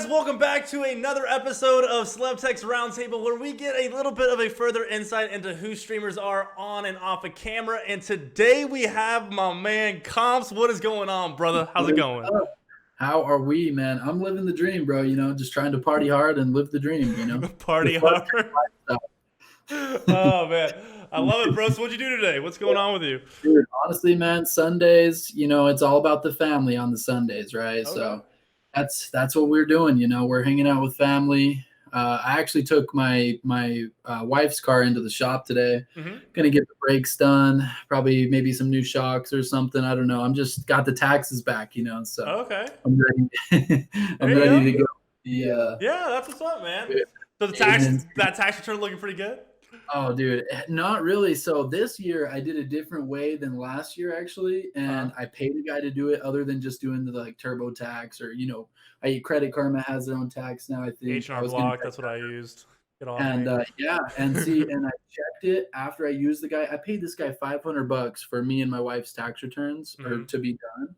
guys, welcome back to another episode of Slevtek's Roundtable, where we get a little bit of a further insight into who streamers are on and off of camera. And today we have my man Compts. What is going on, brother? How's it going? How are we, man? I'm living the dream, bro. You know, just trying to party hard and live the dream, you know? Party hard. Oh, man. I love it, bro. So what'd you do today? What's going on with you? Dude, honestly, man, Sundays, you know, it's all about the family on the Sundays, right? Okay. So that's what we're doing, you know. We're hanging out with family. I actually took my wife's car into the shop today. Gonna get the brakes done, probably maybe some new shocks or something. I don't know. I'm just got the taxes back, you know. So okay, I'm ready. I'm ready to go. Yeah, that's what's up, man. So that tax return looking pretty good. Oh, dude, not really. So this year I did a different way than last year, actually, and I paid a guy to do it, other than just doing the like TurboTax, or you know, Credit Karma has their own tax now. I think H&R Block. That's what I used. And yeah, and see, and I checked it after I used the guy. I paid this guy $500 for me and my wife's tax returns or to be done,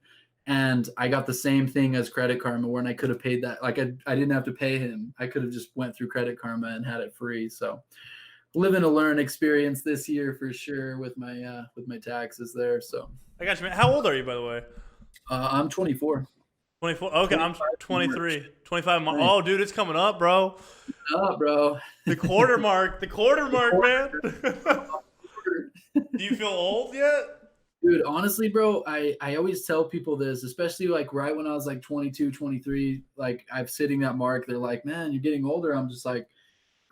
and I got the same thing as Credit Karma, when I could have paid that. Like I didn't have to pay him. I could have just went through Credit Karma and had it free. So. Live and learn experience this year for sure with my taxes there. So I got you, man. How old are you, by the way? I'm 24. 24. Okay, I'm 23. 25. Oh, dude, it's coming up, bro. Bro. The quarter mark. The quarter mark, man. Do you feel old yet? Dude, honestly, bro, I always tell people this, especially like right when I was like 22, 23, like I'm sitting that mark. They're like, man, you're getting older. I'm just like,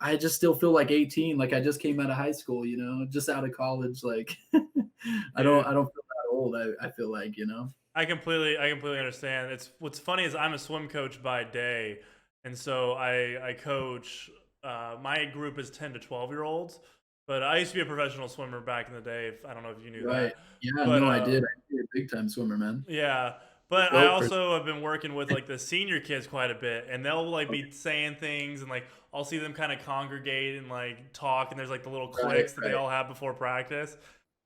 I just still feel like 18, like I just came out of high school, you know, just out of college. Like I don't feel that old. I feel like, you know. I completely understand. What's funny is I'm a swim coach by day, and so I coach. My group is 10 to 12-year-olds, but I used to be a professional swimmer back in the day. I don't know if you knew that. Yeah, but, no, I did. I was a big time swimmer, man. Yeah. But I also have been working with like the senior kids quite a bit, and they'll like be saying things, and like I'll see them kind of congregate and like talk, and there's like the little cliques that they all have before practice.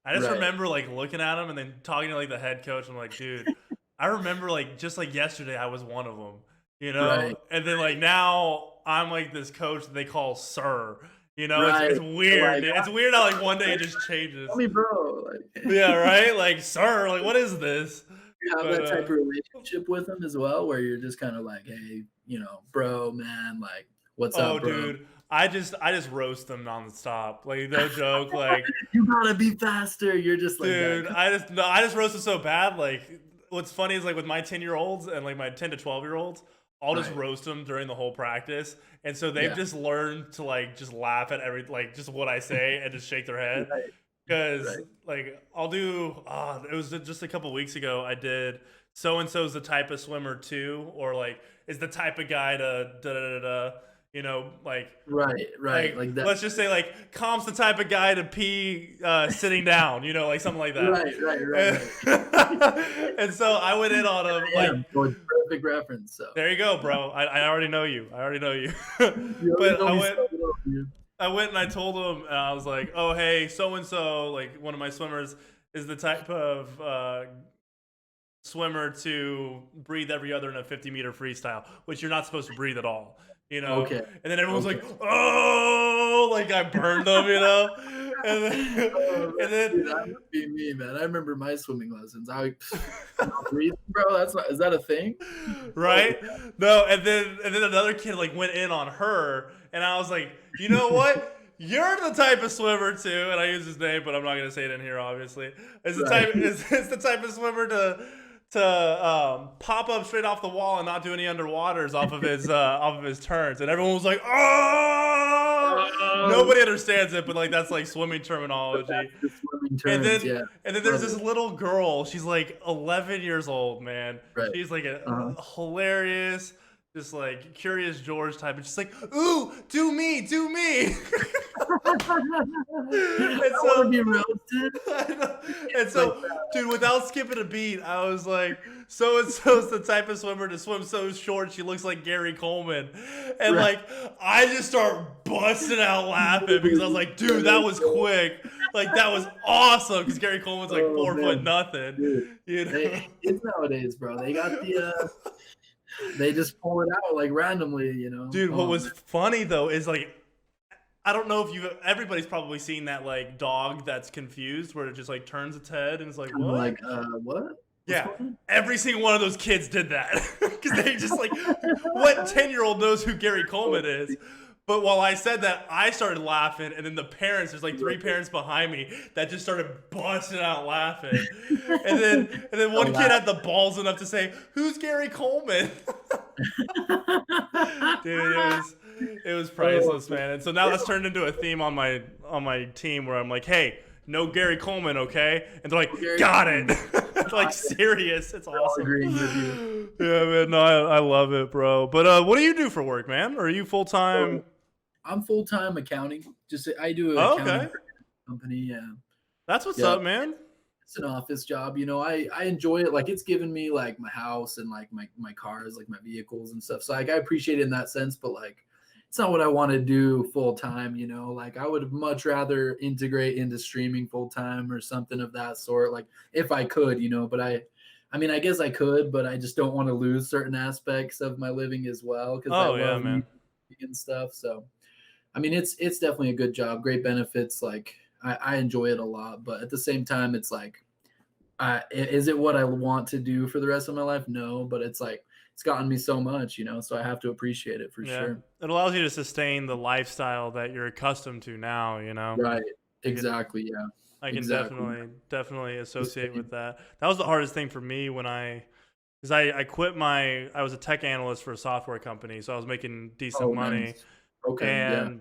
I just remember like looking at them and then talking to like the head coach. I'm like, dude, I remember like just like yesterday I was one of them, you know. And then like now I'm like this coach that they call sir. You know, it's weird. Like, it's weird how like one day it just changes. Tell me, bro. Like, yeah, right. Like sir, like what is this? You have that type of relationship with them as well, where you're just kind of like, hey, you know, bro, man, like, what's up, bro? Dude, I just roast them nonstop. Like, no joke. Like, you gotta be faster. You're just like, dude, I just roast them so bad. Like, what's funny is like with my 10-year-olds and like my 10 to 12-year-olds, I'll just roast them during the whole practice, and so they've just learned to like just laugh at like just what I say and just shake their head. Because like I'll do, it was just a couple weeks ago. I did so-and-so's the type of swimmer too, or like is the type of guy to you know, like like that. Let's just say like Comp's the type of guy to pee sitting down, you know, like something like that. Right. And so I went in on him like perfect reference. So there you go, bro. I already know you. But I went and I told him, and I was like, oh, hey, so-and-so, like one of my swimmers, is the type of swimmer to breathe every other in a 50-meter freestyle, which you're not supposed to breathe at all, you know? And then everyone's like, oh, like I burned them, you know? And then dude, that would be me, man. I remember my swimming lessons. I breathe, bro. Is that a thing? Right? No, and then another kid like went in on her, and I was like, you know what? You're the type of swimmer too, and I use his name, but I'm not gonna say it in here, obviously. It's the type of swimmer to pop up straight off the wall and not do any underwaters off of his turns, and everyone was like, "Oh!" Nobody understands it, but like that's like swimming terminology. And then there's this little girl. She's like 11 years old, man. She's like a hilarious, just like Curious George type, and she's like, "Ooh, do me." And so, be roasted. And so, dude, without skipping a beat, I was like, so-and-so's the type of swimmer to swim so short she looks like Gary Coleman. And like, I just start busting out laughing because I was like, dude, that was quick. Like, that was awesome because Gary Coleman's like 4 foot nothing. Dude. You know? It's nowadays, bro. They got the They just pull it out like randomly, you know. Dude, what Oh, was man. funny though is like I don't know if everybody's probably seen that like dog that's confused where it just like turns its head and it's like, I'm what? like, what? What's Yeah. going on? Every single one of those kids did that. Because they just like, what 10-year-old knows who Gary Coleman is? But while I said that, I started laughing, and then the parents, there's like 3 parents behind me that just started busting out laughing. And then one kid had the balls enough to say, "Who's Gary Coleman?" Dude, it was priceless, man. And so now that's turned into a theme on my team where I'm like, hey, no Gary Coleman, okay? And they're like, got it. It's like serious. It's awesome. Agreeing with you. Yeah, man. No, I love it, bro. But what do you do for work, man? Are you full time? I'm full time accounting. Just I do Oh, accounting okay. for a company. Yeah, That's what's up, man. it's an office job. You know, I enjoy it. Like it's given me like my house and like my cars, like my vehicles and stuff. So like I appreciate it in that sense, but like it's not what I want to do full time, you know. Like I would much rather integrate into streaming full time or something of that sort. Like if I could, you know, but I mean, I guess I could, but I just don't want to lose certain aspects of my living as well because I love Man. music and stuff. So I mean, it's definitely a good job, great benefits. Like I enjoy it a lot, but at the same time, it's like, is it what I want to do for the rest of my life? No, but it's like it's gotten me so much, you know. So I have to appreciate it for sure. It allows you to sustain the lifestyle that you're accustomed to now, you know. Right. Exactly. Yeah. I can Exactly. definitely associate with that. That was the hardest thing for me when because I quit I was a tech analyst for a software company, so I was making decent Oh, money, nice. Okay. Yeah. and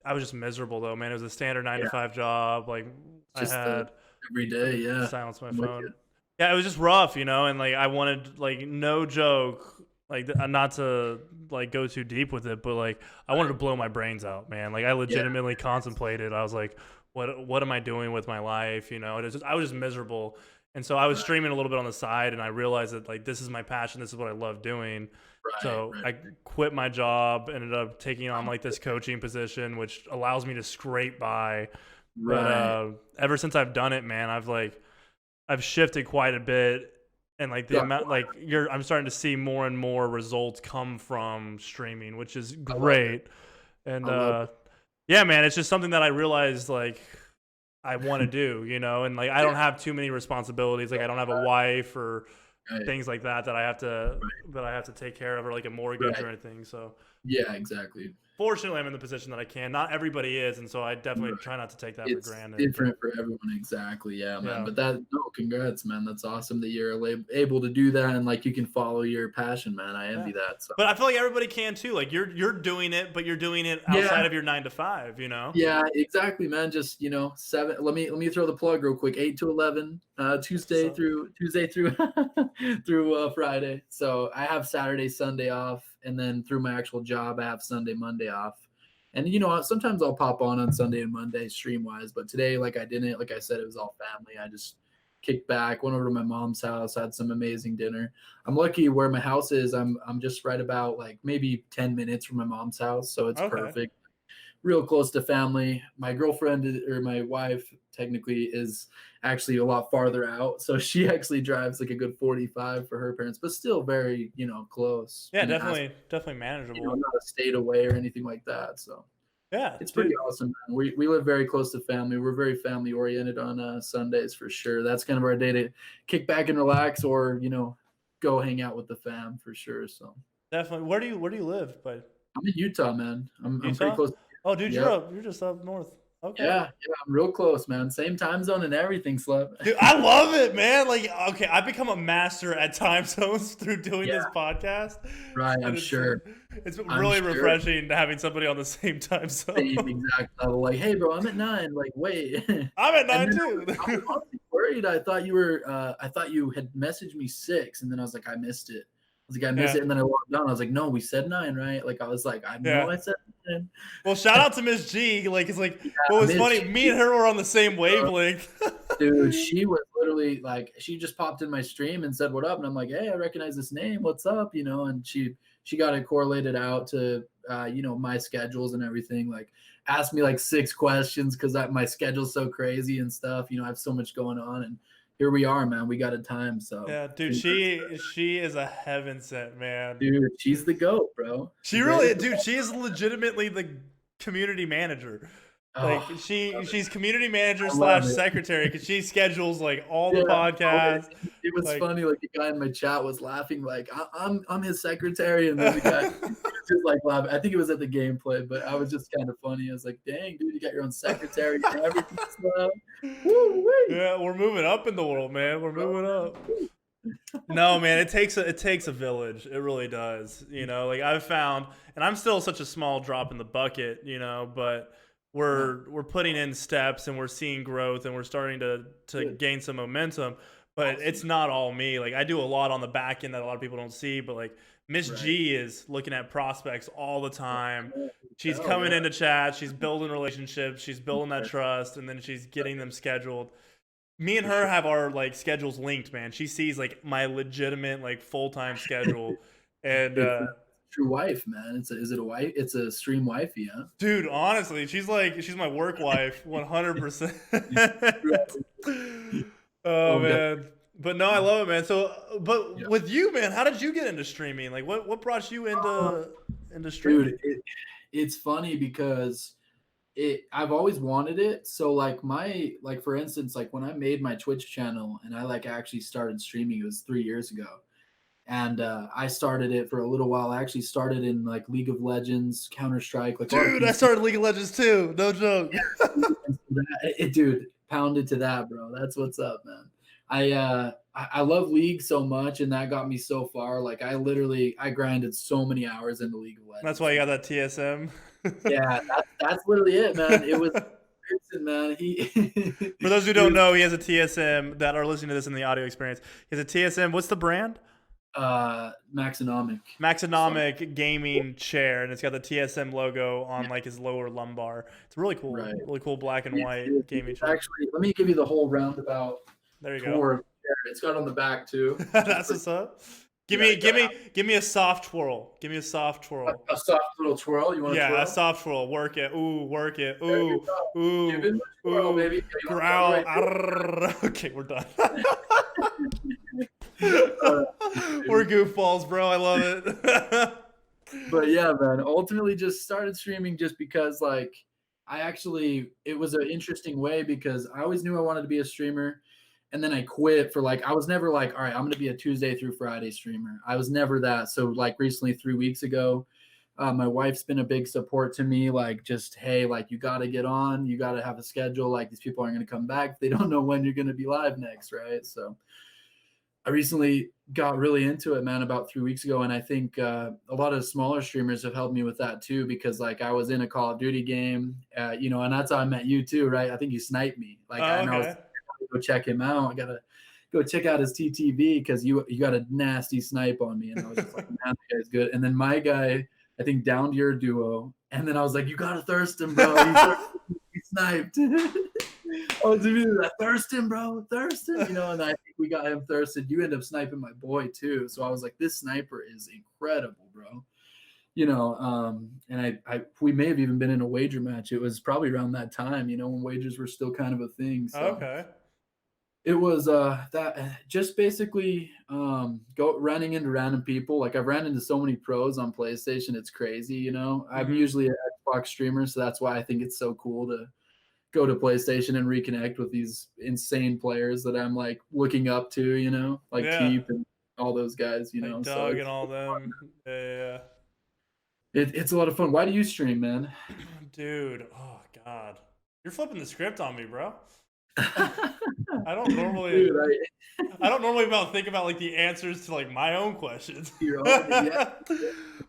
I was just miserable though, man. It was a standard 9 to 5 job. Like I Just the had every day. Yeah. silence my I'm with you. phone. Yeah, it was just rough, you know, and like I wanted like no joke, like not to like go too deep with it, but like I wanted to blow my brains out, man. Like I legitimately contemplated. I was like, what am I doing with my life? You know, I was just miserable. And so I was streaming a little bit on the side, and I realized that like this is my passion. This is what I love doing. So Right. I quit my job, ended up taking on like this coaching position, which allows me to scrape by. But Right. ever since I've done it, man, I've shifted quite a bit, and like the amount I'm starting to see more and more results come from streaming, which is I love it. great. And I love it. yeah, man, it's just something that I realized like I want to do, you know, and like I don't have too many responsibilities. Like I don't have a wife or Right. things like that that I have to take care of, or like a mortgage Right. or anything. So Yeah. Exactly. fortunately, I'm in the position that I can. Not everybody is, and so I definitely Right. try not to take that for It's granted. different for everyone. Exactly. Yeah, man. Yeah. But no, congrats, man. That's awesome that you're able to do that and like you can follow your passion, man. I Yeah. envy that. So But I feel like everybody can too. Like you're doing it, but you're doing it outside yeah, of your 9 to 5. You know. yeah, exactly, man. Just seven. Let me throw the plug real quick. 8 to 11, Tuesday So through through Friday. So I have Saturday, Sunday off, and then through my actual job, I have Sunday, Monday off. And sometimes I'll pop on Sunday and Monday stream wise, but today, like I didn't. Like I said, it was all family. I just kicked back, went over to my mom's house, had some amazing dinner. I'm lucky where my house is. I'm just right about like maybe 10 minutes from my mom's house, so it's okay. perfect. Real close to family. My girlfriend or my wife technically is actually a lot farther out, so she actually drives like a good 45 for her parents, but still very close. Yeah, And it has definitely manageable. not a state away or anything like that. So Yeah, it's pretty dude. awesome, man. We live very close to family. We're very family oriented on Sundays for sure. That's kind of our day to kick back and relax, or go hang out with the fam for sure. So Definitely. Where do you live? But I'm in Utah, man. I'm pretty Utah? close. Oh, dude, Yep. you're just up north. Okay. Yeah, I'm real close, man. Same time zone and everything, Slev. Dude, I love it, man. Like, okay, I've become a master at time zones through doing Yeah, this podcast. right. And I'm sure. it's I'm really sure. refreshing having somebody on the same time zone. Same exact level. Like, hey, bro, I'm at 9. Like, wait. I'm at 9 And then too. I was honestly worried. I thought you had messaged me 6, and then I was like, I missed it. I was like, I missed Yeah. it, and then I logged on. I was like, no, we said 9, right? Like, I was like, I know Yeah. I said 9. Well, shout out to Miss G. Like, it's like, what was Miss funny, G, me and her were on the same wavelength. dude, she was literally like, she just popped in my stream and said, "What up?" And I'm like, "Hey, I recognize this name. What's up?" And she got it correlated out to my schedules and everything. Like, asked me like 6 questions because my schedule's so crazy and stuff. I have so much going on, and here we are, man. We got a time. So Yeah, dude, she is a heaven sent, man. dude, she's the GOAT, bro. The She really, greatest of dude, all. she is legitimately the community manager. Like Oh, she's community manager I love slash it. secretary because she schedules like all the Yeah, podcasts. it was Like, funny. Like the guy in my chat was laughing, like I'm his secretary, and then the guy was just like laughing. I think it was at the gameplay, but I was just kind of funny. I was like, dang, dude, you got your own secretary and everything. Woo wee, yeah, we're moving up in the world, man. We're moving up. No, man, it takes a village. It really does. You know, like I've found, and I'm still such a small drop in the bucket. You know, but we're putting in steps and we're seeing growth and we're starting to gain some momentum. But it's not all me. Like I do a lot on the back end that a lot of people don't see. But like Miss G is looking at prospects all the time. She's coming into chat. She's building relationships. She's building that trust, and then she's getting them scheduled. Me and her have our like schedules linked, man. She sees like my legitimate like full-time schedule, and it's a true wife, man. Is it a wife? It's a stream wifey, huh? dude, honestly, she's my work wife, 100%. Oh man, but no, I love it, man. So, but with you, man, how did you get into streaming? Like, what brought you into streaming? Dude, it's funny because I've always wanted it. So like for instance, like when I made my Twitch channel and I like actually started streaming, it was 3 years ago. And I started it for a little while. I actually started in like League of Legends, Counter-Strike, like Dude, I started League of Legends too. No joke. dude, pounded to that, bro. That's what's up, man. I love League so much, and that got me so far. Like I grinded so many hours into League of Legends. That's why you got that TSM. Yeah, that's literally it, man. It was man. For those who don't know, he has a TSM that are listening to this in the audio experience. He has a TSM. What's the brand? Maxonomic gaming chair, and it's got the TSM logo on like his lower lumbar. It's really cool, really cool black and white gaming chair. Actually, let me give you the whole roundabout. There you tour. go. It's got on the back too. That's what's up. Give me a soft twirl. Give me a soft twirl. A soft little twirl. You want? Yeah, twirl? A soft twirl. Work it. Ooh, work it. Ooh, twirl, baby. Growl. Okay, we're done. We're goofballs, bro. I love it. But yeah, man. Ultimately, just started streaming just because, like, it was an interesting way because I always knew I wanted to be a streamer. And then I quit for like, I was never like, all right, I'm going to be a Tuesday through Friday streamer. I was never that. So like recently, 3 weeks ago, my wife's been a big support to me. Like just, hey, like you got to get on, you got to have a schedule. Like these people aren't going to come back. They don't know when you're going to be live next. Right. So I recently got really into it, man, about 3 weeks ago. And I think a lot of smaller streamers have helped me with that too, because like I was in a Call of Duty game, and that's how I met you too. Right. I think you sniped me. Like I know. Go check him out. I gotta go check out his TTV because you got a nasty snipe on me, and I was just like, man, that guy's good. And then my guy, I think, downed your duo, and then I was like, you gotta thirst him, bro. He sniped. Oh, dude, Thurston, bro, Thurston. And I think we got him thirsted. You end up sniping my boy too, so I was like, this sniper is incredible, bro. And we may have even been in a wager match. It was probably around that time, when wagers were still kind of a thing. So. Okay. It was that just basically running into random people. Like I've ran into so many pros on PlayStation, it's crazy. I'm usually an Xbox streamer, so that's why I think it's so cool to go to PlayStation and reconnect with these insane players that I'm like looking up to. Like Keep and all those guys. Like Doug and all them. Yeah. It's a lot of fun. Why do you stream, man? Dude, oh god, you're flipping the script on me, bro. I don't normally think about like the answers to like my own questions.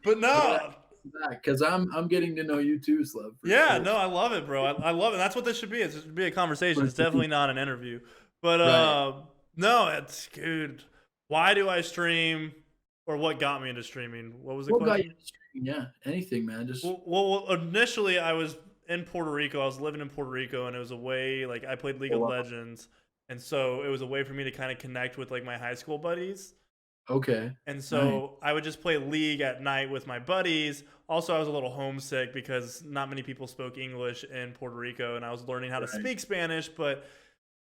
But no, because I'm getting to know you too, Slev. Yeah, no, I love it, bro. I love it. That's what this should be. It should be a conversation. It's definitely not an interview. But no, it's good. Why do I stream, or what got me into streaming? What was the question? Got you into streaming? Yeah, anything, man. Just well, initially I was in Puerto Rico. I was living in Puerto Rico, and it was a way, like, I played League of Legends, and so it was a way for me to kind of connect with like my high school buddies. Okay. And so I would just play League at night with my buddies. Also, I was a little homesick because not many people spoke English in Puerto Rico, and I was learning how to speak Spanish, but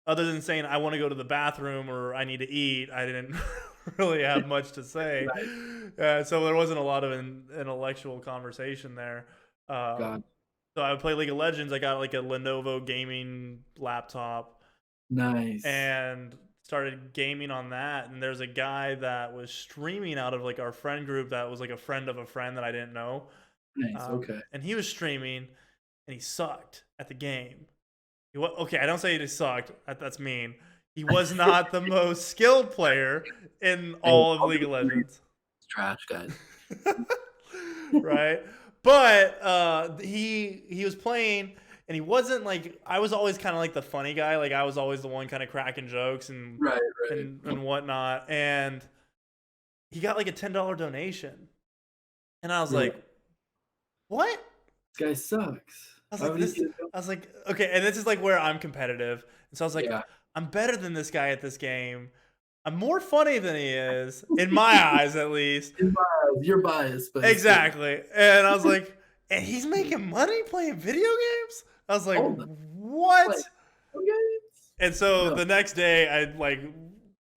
other than saying I want to go to the bathroom or I need to eat, I didn't really have much to say. So there wasn't a lot of intellectual conversation there. God, So I would play League of Legends. I got like a Lenovo gaming laptop nice, and started gaming on that. And there's a guy that was streaming out of like our friend group that was like a friend of a friend that I didn't know. nice. Okay. And he was streaming and he sucked at the game. Okay, I don't say he sucked. That's mean. He was not the most skilled player in all of League of Legends. Trash, guys. Right? But he was playing and he wasn't like, I was always kind of like the funny guy. Like I was always the one kind of cracking jokes and and whatnot. And he got like a $10 donation. And I was like, what? This guy sucks. I was like, okay, and this is like where I'm competitive. And so I was like, I'm better than this guy at this game. I'm more funny than he is, in my eyes at least. In my eyes, you're biased, but exactly. And I was like, and he's making money playing video games? I was like, what? And so the next day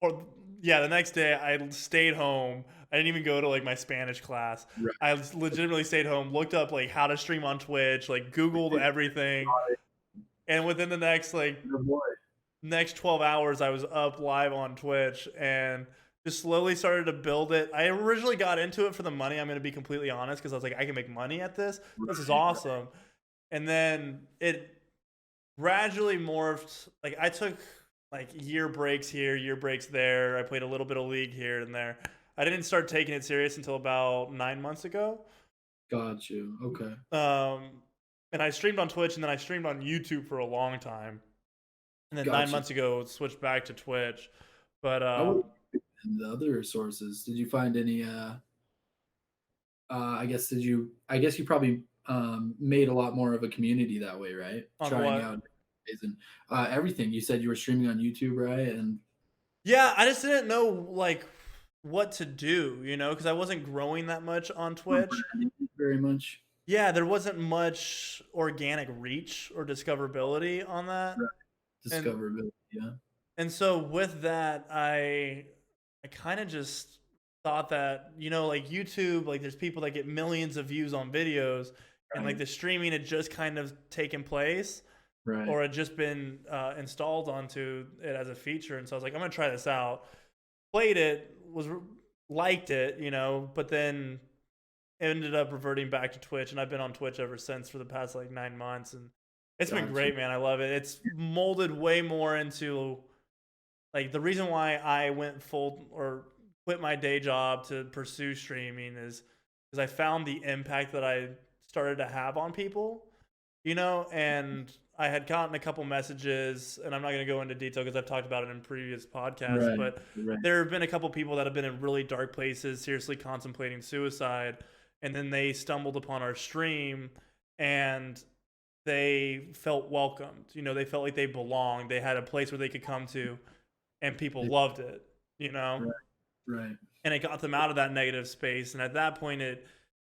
the next day I stayed home. I didn't even go to like my Spanish class. Right. I legitimately stayed home, looked up like how to stream on Twitch, like Googled everything. And within the next 12 hours, I was up live on Twitch and just slowly started to build it. I originally got into it for the money. I'm going to be completely honest because I was like, I can make money at this. This is awesome. And then it gradually morphed. Like I took like year breaks here, year breaks there. I played a little bit of League here and there. I didn't start taking it serious until about 9 months ago. Got you. Okay. And I streamed on Twitch and then I streamed on YouTube for a long time. And then 9 months ago, switched back to Twitch. But and the other sources, did you find any? I guess you probably made a lot more of a community that way, right? Trying out everything. You said you were streaming on YouTube, right? And yeah, I just didn't know like what to do, you know, because I wasn't growing that much on Twitch. Very much. Yeah, there wasn't much organic reach or discoverability on that. Right. Discoverability, yeah. And so with that, I kind of just thought that, you know, like YouTube, like there's people that get millions of views on videos, and like the streaming had just kind of taken place, or had just been installed onto it as a feature. And so I was like, I'm gonna try this out. Played it, liked it, you know, but then ended up reverting back to Twitch, and I've been on Twitch ever since for the past like 9 months, and it's been great, man. I love it. It's molded way more into like the reason why I went full or quit my day job to pursue streaming is because I found the impact that I started to have on people, you know, and I had gotten a couple messages, and I'm not going to go into detail because I've talked about it in previous podcasts, but there have been a couple people that have been in really dark places, seriously contemplating suicide, and then they stumbled upon our stream and they felt welcomed. You know, they felt like they belonged. They had a place where they could come to, and people loved it, you know? Right. And it got them out of that negative space. And at that point, it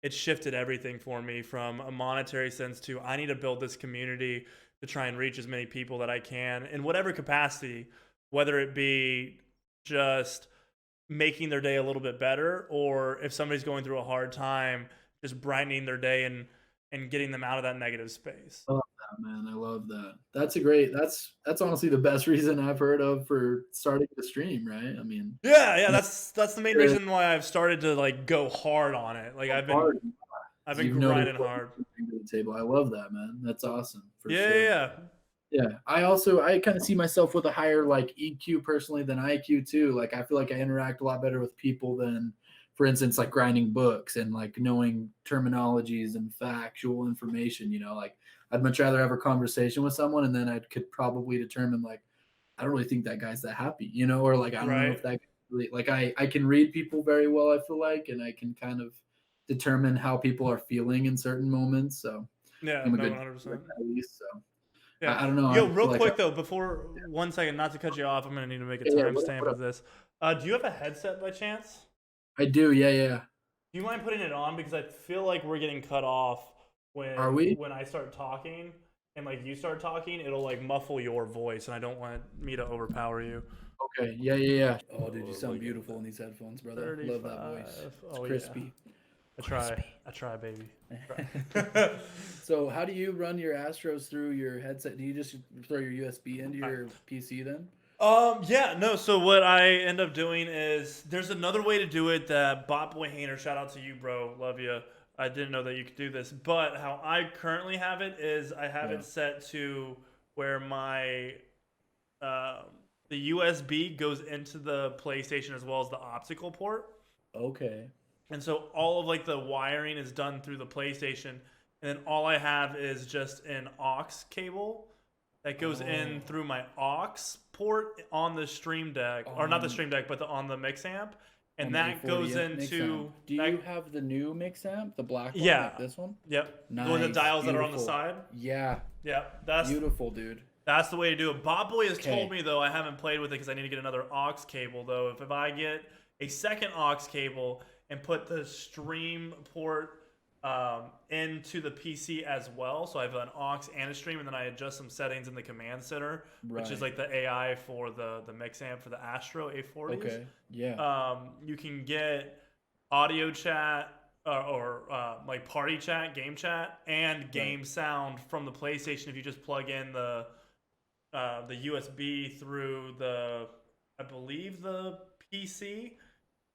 shifted everything for me from a monetary sense to I need to build this community to try and reach as many people that I can in whatever capacity, whether it be just making their day a little bit better, or if somebody's going through a hard time, just brightening their day and getting them out of that negative space. I love that, man. I love that. That's honestly the best reason I've heard of for starting to stream, right? I mean, yeah, that's the main reason why I've started to like go hard on it. Like I've been grinding hard. To the table. I love that, man. That's awesome. Yeah. I kind of see myself with a higher like EQ personally than IQ too. Like I feel like I interact a lot better with people than, for instance, like grinding books and like knowing terminologies and factual information. You know, like I'd much rather have a conversation with someone and then I could probably determine like I don't really think that guy's that happy, you know, or like I don't know if that really, like I can read people very well. I feel like, and I can kind of determine how people are feeling in certain moments. So yeah, I'm a 100%. at least. So yeah, I don't know. Yo, real quick though, before 1 second, not to cut you off, I'm gonna need to make a timestamp of this. Do you have a headset by chance? I do. Yeah. Do you mind putting it on because I feel like we're getting cut off when I start talking, and like you start talking, it'll like muffle your voice, and I don't want me to overpower you. Okay. Yeah. Oh, dude, you sound beautiful in these headphones, brother. 35. Love that voice. It's crispy. Yeah. I try, baby. Try. So how do you run your Astros through your headset? Do you just throw your USB into your PC then? Yeah, no. So what I end up doing is there's another way to do it that Bot Boy Hainer, shout out to you, bro. Love you. I didn't know that you could do this, but how I currently have it is I have it set to where my the USB goes into the PlayStation as well as the optical port. Okay. And so all of like the wiring is done through the PlayStation, and then all I have is just an aux cable that goes in through my aux port on the Stream Deck, or not the Stream Deck, but on the mix amp, and that goes into. Do you have the new mix amp, the black one? Yeah, like this one. Yep. Nice. One of the dials that are on the side. Yeah. Yeah, that's beautiful, dude. That's the way to do it. Bob Boy has told me though, I haven't played with it because I need to get another aux cable though. If I get a second aux cable and put the stream port into the PC as well, so I have an aux and a stream, and then I adjust some settings in the command center, which is like the AI for the mix amp for the Astro A40s. Okay. Yeah. You can get audio chat or like party chat, game chat, and game sound from the PlayStation if you just plug in the USB through I believe the PC,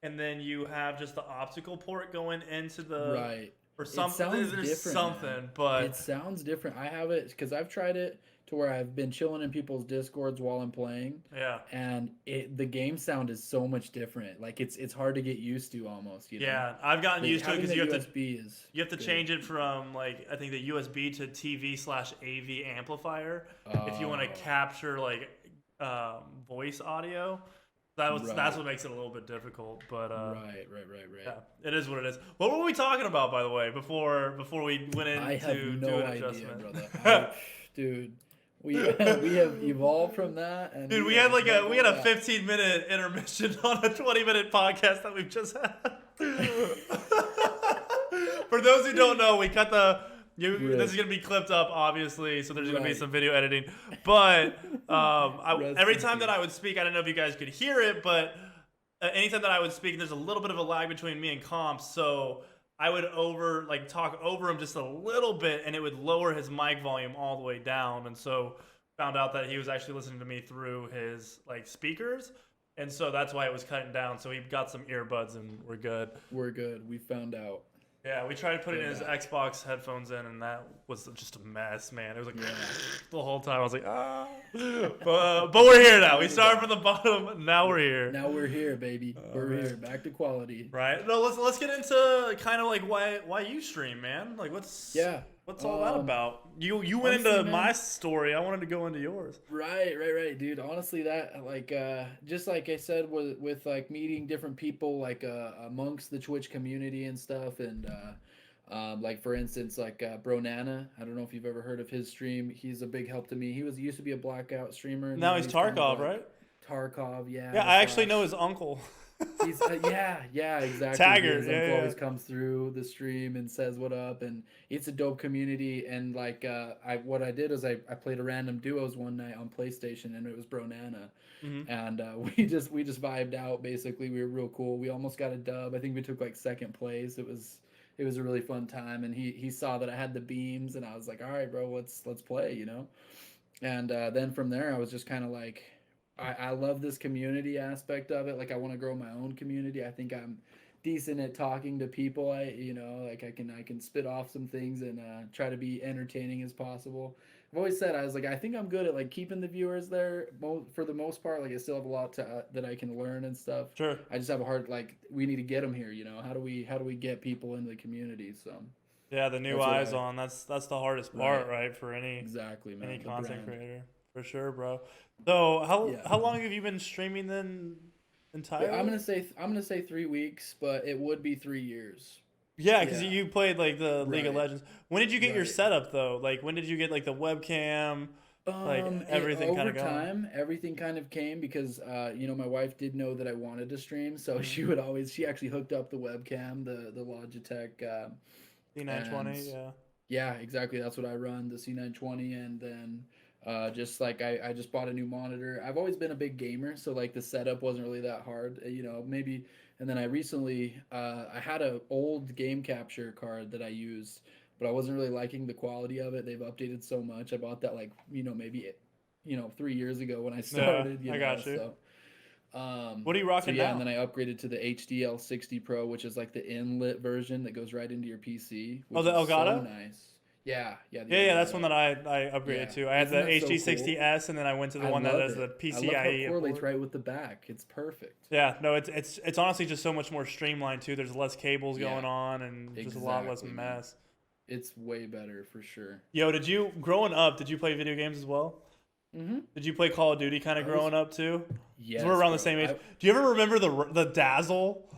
and then you have just the optical port going into the or something. There's something, but it sounds different. I have it because I've tried it to where I've been chilling in people's Discords while I'm playing. Yeah, and the game sound is so much different. Like it's hard to get used to almost. You know? Yeah, I've gotten used to it because you have to good. change it from like I think the USB to TV/AV amplifier if you want to capture like voice audio. That's what makes it a little bit difficult, but right. Yeah, it is what it is. What were we talking about, by the way, before we went into I have no an idea, adjustment? brother. Dude, we have evolved from that, and dude, we had a 15-minute intermission on a 20-minute podcast that we've just had. For those who don't know, we cut this is gonna be clipped up, obviously, so there's gonna be some video editing. But every time that I would speak, I don't know if you guys could hear it, but anytime that I would speak, there's a little bit of a lag between me and Compts, so I would talk over him just a little bit, and it would lower his mic volume all the way down. And so found out that he was actually listening to me through his like speakers, and so that's why it was cutting down. So he got some earbuds, and we're good. We're good. We found out. Yeah, we tried putting his Xbox headphones in, and that was just a mess, man. It was like the whole time. I was like, but we're here now. We started from the bottom. Now we're here. Now we're here, baby. We're here. Back to quality. Right. No, let's get into kind of like why you stream, man. Like what's all that about? You went into my story. I wanted to go into yours. Right, dude. Honestly, that just like I said, with like meeting different people like amongst the Twitch community and stuff, and like for instance, like Bro Nana. I don't know if you've ever heard of his stream. He's a big help to me. He used to be a Blackout streamer. Now he's Tarkov, right? Tarkov, yeah. Yeah, I actually know his uncle. He's yeah, exactly. Taggart, his uncle always comes through the stream and says what up, and it's a dope community. And like what I did is I played a random duos one night on PlayStation, and it was Bro Nana, and we just vibed out. Basically, we were real cool. We almost got a dub. I think we took like second place. It was a really fun time, and he saw that I had the beams, and I was like, all right, bro, let's play, you know. And then from there, I was just kind of like, I love this community aspect of it. Like I want to grow my own community. I think I'm decent at talking to people. I can spit off some things and try to be entertaining as possible. I've always said I was like I think I'm good at like keeping the viewers there for the most part. Like I still have a lot that I can learn and stuff. Sure. I just have a hard we need to get them here. You know, how do we get people into the community? So. Yeah, the new eyes on. That's the hardest part, right? For any content creator. For sure, bro. So how long have you been streaming then entirely? I'm gonna say 3 weeks, but it would be 3 years. Yeah, because you played like the League of Legends. When did you get your setup though? Like when did you get like the webcam? Like everything kind of going? Over time, everything kind of came because my wife did know that I wanted to stream, so she actually hooked up the webcam, the Logitech D920, Yeah, exactly. That's what I run, the C920, and then just like I just bought a new monitor. I've always been a big gamer, so like the setup wasn't really that hard, maybe. And then I recently I had a old game capture card that I used, but I wasn't really liking the quality of it. They've updated so much. I bought that like maybe 3 years ago when I Yeah, started. I got you. So. What are you So rocking yeah, now? and then I upgraded to the HDL60 Pro, which is like the inlit version that goes right into your PC, Oh, which the is so Elgato? nice. Yeah, yeah, the Yeah, that's one Elgato. that I upgraded Yeah, to. I had isn't the that so cool? HD60S, and then I went to the I one that love has the it. I love how it PCIe correlates port. right with the back. It's perfect. Yeah, no, it's honestly just so much more streamlined too. There's less cables going Yeah, on, and just a lot less exactly, man. mess. It's way better for sure. Yo, growing up? Did you play video games as well? Mm-hmm. Did you play Call of Duty kind of I was growing up too? 'Cause we're Yes, around the bro. same age. Do you ever remember the Dazzle?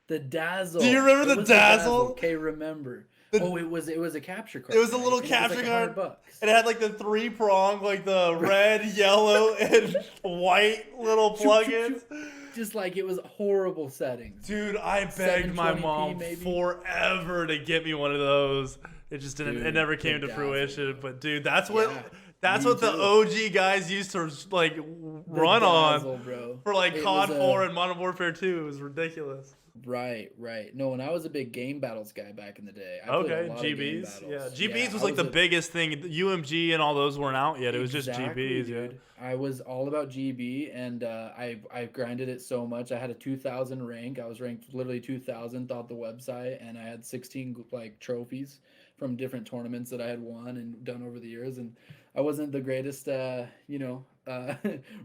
The Do you Dazzle. remember What the was the Dazzle? Dazzle? Okay, remember. The, Oh, it was a capture it card, was a right? little And it was capture like card. $100. And it had like the 3-prong, like the red, yellow, and white little Shoot, shoot, plugins. shoot. Just like it was horrible settings. Dude, I begged my 720p mom maybe? forever to get me one of those. It just didn't. Dude, It never came the to Dazzle, fruition. bro. But dude, that's what Yeah, that's me what the too. OG guys used to like The run Dazzle, on bro. for like It COD was 4 and Modern Warfare 2. It was ridiculous. Right, right. No, and I was a big game battles guy back in the day. I played Okay, a lot of game GBs. Yeah, battles. GBs was I like the a biggest thing. The UMG and all those weren't out yet. It was just Exactly, GBs. Yeah. dude. I was all about GB, and I grinded it so much. I had a 2000 rank. I was ranked literally 2000th on the website, and I had 16 like trophies from different tournaments that I had won and done over the years. And I wasn't the greatest,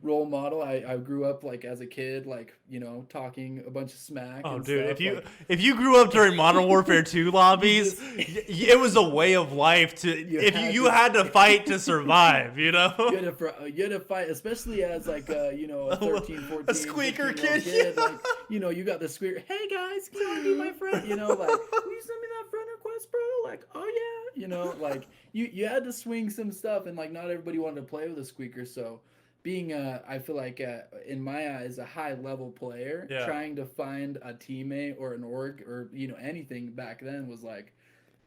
role model. I grew up like as a kid, like talking a bunch of smack. Oh, And dude, stuff. Like, if you grew up during Modern Warfare 2 lobbies, just- it was a way of life to you had to fight to survive, you had to fight, especially as like a 13, 14, a squeaker 15-year-old kid. Like you got the squeaker. Hey guys, can you be my friend? Like, will you send me that friend request, bro? Like, oh yeah, like you had to swing some stuff, and like not everybody wanted to play with a squeaker. So being I feel like in my eyes a high level player, Yeah. trying to find a teammate or an org or anything back then was like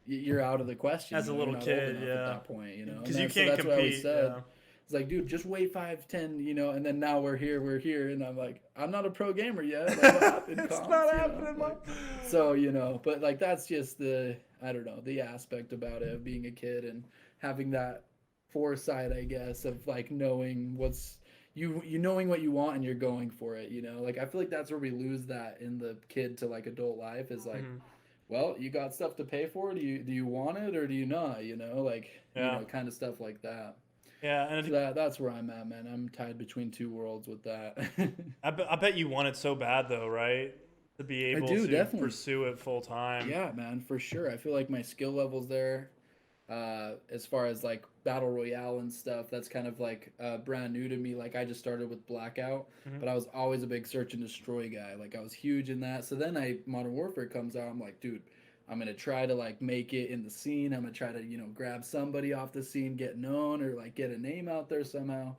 you're out of the question. As a You're little not kid, old enough yeah. at that point, Because And you so can't that's what I always compete. said. Yeah. It's like, dude, just wait 5, 10, and then now we're here, and I'm like, I'm not a pro gamer yet. Like, what happened, It's Compts, not happening, like, so but like that's just the the aspect about it of being a kid and having that foresight, I guess, of like knowing what's knowing what you want and you're going for it. Like I feel like that's where we lose that in the kid to like adult life is like. Mhm. Well, you got stuff to pay for. Do you want it or do you not? Kind of stuff like that. Yeah, and So that's where I'm at, man. I'm tied between two worlds with that. I bet you want it so bad though, right? To be able to definitely. pursue it full time. Yeah, man, for sure. I feel like my skill level's there. As far as like battle royale and stuff, that's kind of like brand new to me. Like I just started with Blackout, Mhm. but I was always a big search and destroy guy. Like I was huge in that. So then Modern Warfare comes out. I'm like, dude, I'm gonna try to like make it in the scene. I'm gonna try to grab somebody off the scene, get known, or like get a name out there somehow.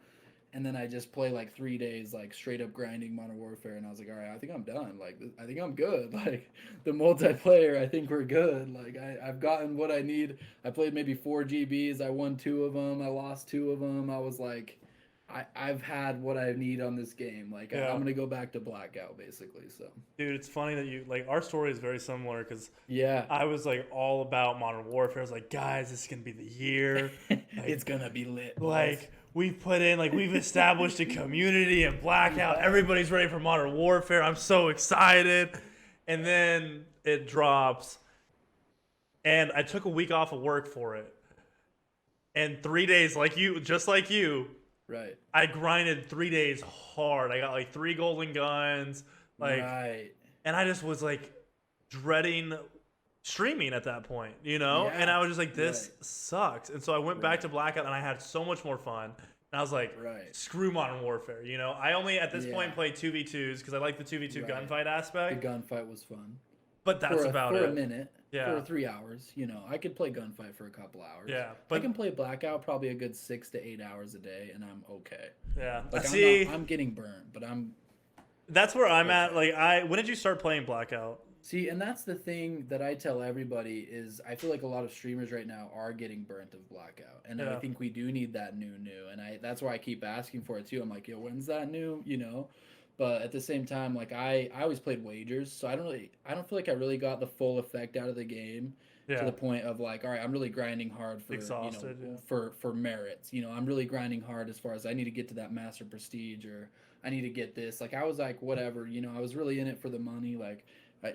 And then I just play like 3 days, like straight up grinding Modern Warfare, and I was like, all right, I think I'm done. Like, I think I'm good. Like, the multiplayer, I think we're good. Like, I've gotten what I need. I played maybe 4 GBs. I won 2 of them. I lost 2 of them. I was like, I've had what I need on this game. Like, Yeah. I'm gonna go back to Blackout, basically. So, Dude, it's funny that you like our story is very similar because yeah, I was like all about Modern Warfare. I was like, guys, this is gonna be the year. it's gonna be lit. Boys. Like we've put in, like we've established a community and Blackout. Everybody's ready for Modern Warfare. I'm so excited. And then it drops, and I took a week off of work for it. And 3 days, just like you, right. I grinded 3 days hard. I got like 3 golden guns, Right. and I just was like dreading streaming at that point, Yeah, and I was just like, this right. sucks. And so I went back to Blackout, and I had so much more fun. And I was like, Right. screw Modern Warfare, I only at this Yeah. point play 2v2s because I like the 2v2 Right. gunfight aspect. The gunfight was fun. But that's about for it. a minute. Yeah. For 3 hours, I could play gunfight for a couple hours. Yeah, I but can play Blackout probably a good 6 to 8 hours a day, and I'm okay. yeah, Like see, I'm getting burned, but I'm. that's where I'm at. Okay. Like, when did you start playing Blackout? See, and that's the thing that I tell everybody is I feel like a lot of streamers right now are getting burnt of Blackout. And I Yeah. think we do need that new. And that's why I keep asking for it too. I'm like, yo, when's that new? You know? But at the same time, like I always played wagers, so I don't feel like I really got the full effect out of the game to Yeah. the point of like, all right, I'm really grinding hard for Exhausted. Yeah. for merits. You know, I'm really grinding hard as far as I need to get to that master prestige or I need to get this. Like I was like, whatever, you know, I was really in it for the money. Like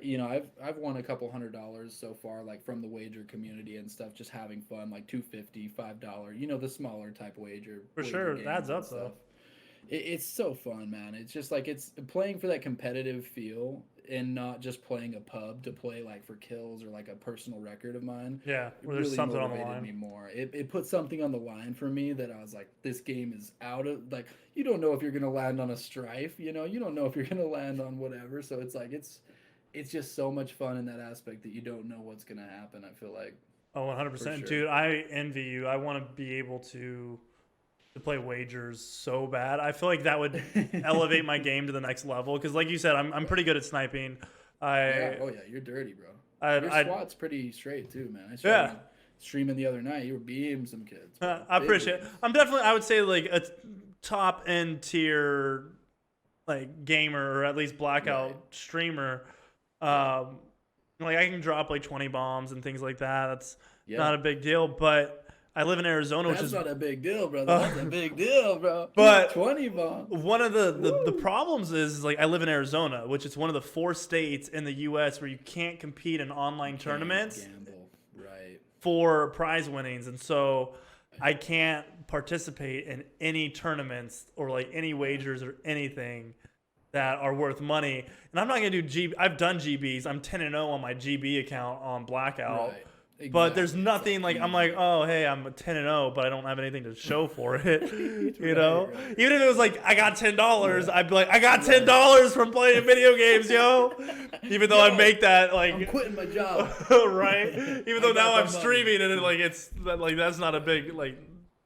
you know, I've won a couple $100 so far, like from the wager community and stuff, just having fun, like $2.50, $5, you know, the smaller type For wager sure, it games adds and up stuff. though. It's so fun, man. It's just like it's playing for that competitive feel and not just playing a pub to play like for kills or like a personal record of mine. Yeah, It where there's really something on the motivated line. me more. It put something on the line for me that I was like, this game is out of like you don't know if you're gonna land on a strife, you know, you don't know if you're gonna land on whatever. So it's like it's just so much fun in that aspect that you don't know what's gonna happen. I feel like Oh, for 100%, sure. dude. I envy you. I want to be able to play wagers so bad. I feel like that would elevate my game to the next level. Because, like you said, I'm pretty good at sniping. Yeah. Oh yeah, you're dirty, bro. Your I SWAT's pretty straight too, man. I saw yeah. you streaming the other night. You were beaming some kids. Bro. I Big appreciate it. beams. I'm definitely, I would say, like a top end tier, like gamer or at least Blackout Right. streamer. Like I can drop like 20 bombs and things like that. That's Yeah. not a big deal. But I live in Arizona, which That's is not a big deal, brother. That's a big deal, bro. But 20 bombs. one of the problems is like I live in Arizona, which is one of the 4 states in the U.S. where you can't compete in online tournaments Gamble. Right. for prize winnings, and so I can't participate in any tournaments or like any wagers or anything that are worth money. And I'm not gonna do GB. I've done GBs. I'm 10-0 on my GB account on Blackout. Right. But there's Exactly. nothing like I'm like, oh hey, I'm 10-0, but I don't have anything to show for it. You know, right. even if it was like I got $10, I'd be like, I got $10 from playing video games, yo. Even though I make that like, I'm quitting my job. right? Even though I got now the I'm money. streaming and like it's like that's not a big like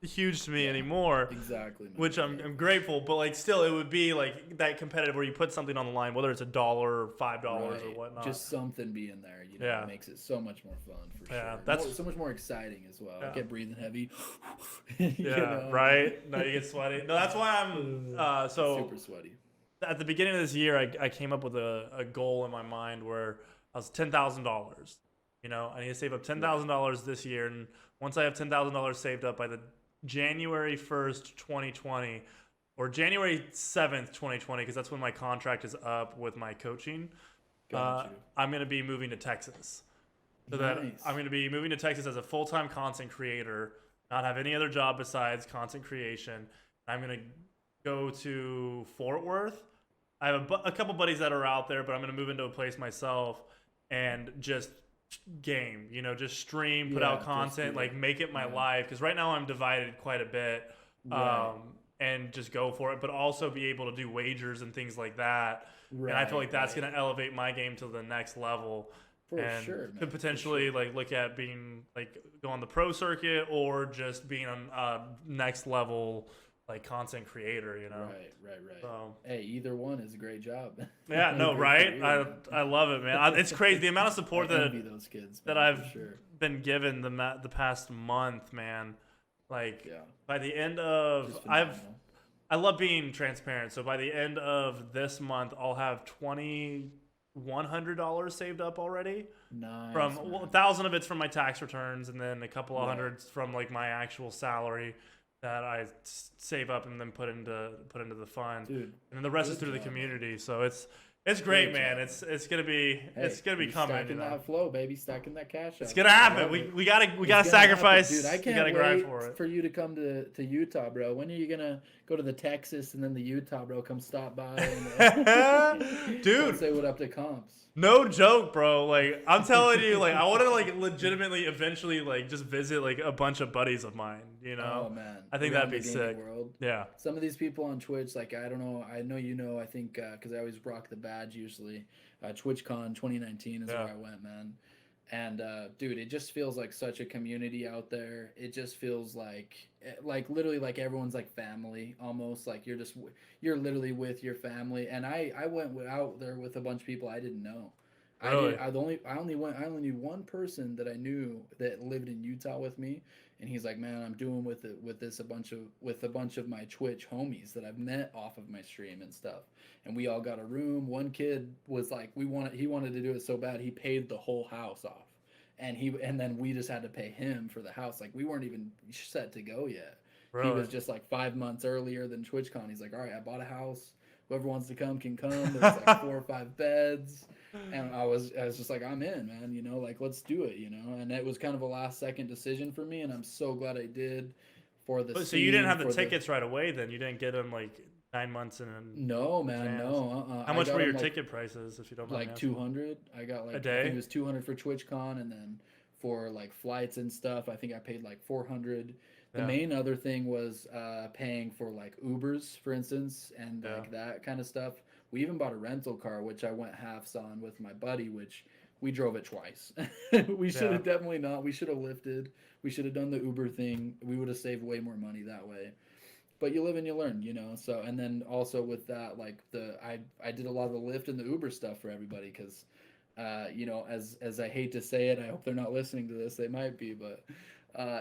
huge to me anymore. Exactly. Man. Which I'm grateful, but like still, it would be like that competitive where you put something on the line, whether it's $1 or $5 or whatnot. Just something being there, you know, Yeah. makes it so much more fun for Yeah, sure. that's- so much more exciting as well. Yeah. I kept breathing heavy. You Yeah, know? right. No, you get sweaty. No, that's why I'm so super sweaty. at the beginning of this year, I came up with a goal in my mind where I was $10,000. You know, I need to save up $10,000 this year, and once I have $10,000 saved up by the January 1st, 2020, or January 7th, 2020, because that's when my contract is up with my coaching, Got you. I'm going to be moving to Texas. So that Nice. I'm going to be moving to Texas as a full-time content creator, not have any other job besides content creation. I'm going to go to Fort Worth. I have a couple buddies that are out there, but I'm going to move into a place myself and just game, you know, just stream, put Yeah, out just content, do like it. make it my Yeah. life. Because right now I'm divided quite a bit, Right. and just go for it, but also be able to do wagers and things like that. And I feel like that's right. going to elevate my game to the next level. For And sure, man, could for potentially sure. like look at being like go on the pro circuit or just being a next level like content creator, you know. Right. So Hey, either one is a great job. yeah, no, Great right? career, I man. I love it, man. It's crazy the amount of support I that envy those kids, that man, for I've sure. been given the past month, man. Like Yeah. by the end of Just phenomenal. I love being transparent. So by the end of this month, I'll have $2,100 saved up already. Nice. From man. 1,000 of it's from my tax returns, and then a couple of Right. hundreds from like my actual salary that I save up and then put into the fund. Dude, And then the rest is good through the job, man. community. So it's great, Good man. job. It's gonna be Hey, it's gonna be you're coming. Stacking You know? that flow, baby. Stacking that cash. It's out. gonna I happen. love We it. gotta It's gonna happen. sacrifice. Dude, I We can't gotta grind wait for it. you to come to Utah, bro. When are you gonna go to the Texas and then the Utah, bro? Come stop by and Dude. say what up to Compts. No joke, bro. Like I'm telling you, like I want to like legitimately eventually like just visit like a bunch of buddies of mine. You know, Oh man, I think around that'd be the gaming sick. World. Yeah. Some of these people on Twitch, like I don't know, I know you know. I think because I always rock the badge usually. Twitchcon 2019 is Yeah. where I went, man. And dude, it just feels like such a community out there. It just feels like literally like everyone's like family almost. Like you're literally with your family. And I went out there with a bunch of people I didn't know. Really? I only knew one person that I knew that lived in Utah with me, and he's like, man, I'm doing with a bunch of my Twitch homies that I've met off of my stream and stuff, and we all got a room. One kid was like, he wanted to do it so bad he paid the whole house off, and then we just had to pay him for the house. Like we weren't even set to go yet. He Really? was just like 5 months earlier than TwitchCon. He's like, all right, I bought a house. Whoever wants to come can come. There's like 4 or 5 beds, and I was just like, I'm in, man. You know, like let's do it. You know, and it was kind of a last second decision for me, and I'm so glad I did. For the So you didn't have the tickets right away then? You didn't get them like 9 months in? No, man, no. How much were your ticket prices, if you don't mind? Like 200. I got like a day. I think it was 200 for TwitchCon, and then for like flights and stuff, I think I paid like 400. The main other thing was paying for like Ubers, for instance, and like that kind of stuff. We even bought a rental car, which I went halves on with my buddy, which we drove it twice. We should have definitely not. We should have lifted. We should have done the Uber thing. We would have saved way more money that way. But you live and you learn, you know. So, and then also with that, like I did a lot of the Lyft and the Uber stuff for everybody because, you know, as I hate to say it, I hope they're not listening to this. They might be, but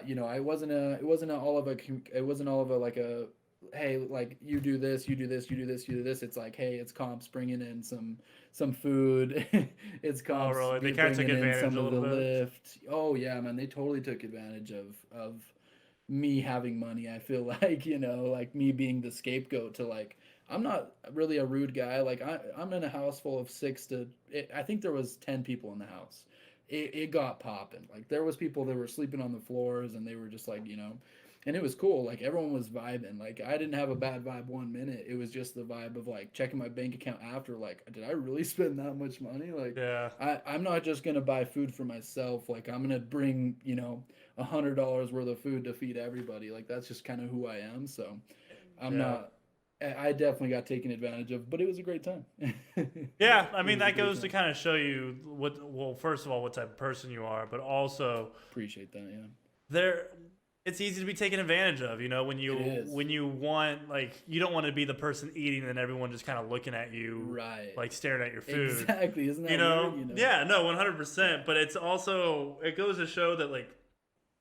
you know, it wasn't all of a like a, hey, like you do this, you do this, you do this, you do this. It's like, hey, it's Compts bringing in some food. It's Compts. Oh, really? They kind of took advantage a little bit. Lyft. Oh yeah, man, they totally took advantage of me having money. I feel like, you know, like me being the scapegoat to like, I'm not really a rude guy. Like I'm in a house full of I think there was 10 people in the house. It got popping. Like there was people that were sleeping on the floors and they were just like, you know, and it was cool. Like everyone was vibing. Like I didn't have a bad vibe 1 minute. It was just the vibe of like checking my bank account after, like, did I really spend that much money? Like, I'm not just gonna buy food for myself. Like I'm gonna bring, you know, $100 worth of food to feed everybody. Like that's just kind of who I am. So I'm not. I definitely got taken advantage of, but it was a great time. Yeah, I mean that goes to kind of show you well, first of all, what type of person you are, but also appreciate that. Yeah, it's easy to be taken advantage of, you know, when you want, like, you don't want to be the person eating and everyone just kind of looking at you, right? Like staring at your food. Exactly, isn't that you know? weird? You know? Yeah, no, 100%. But it's also, it goes to show that like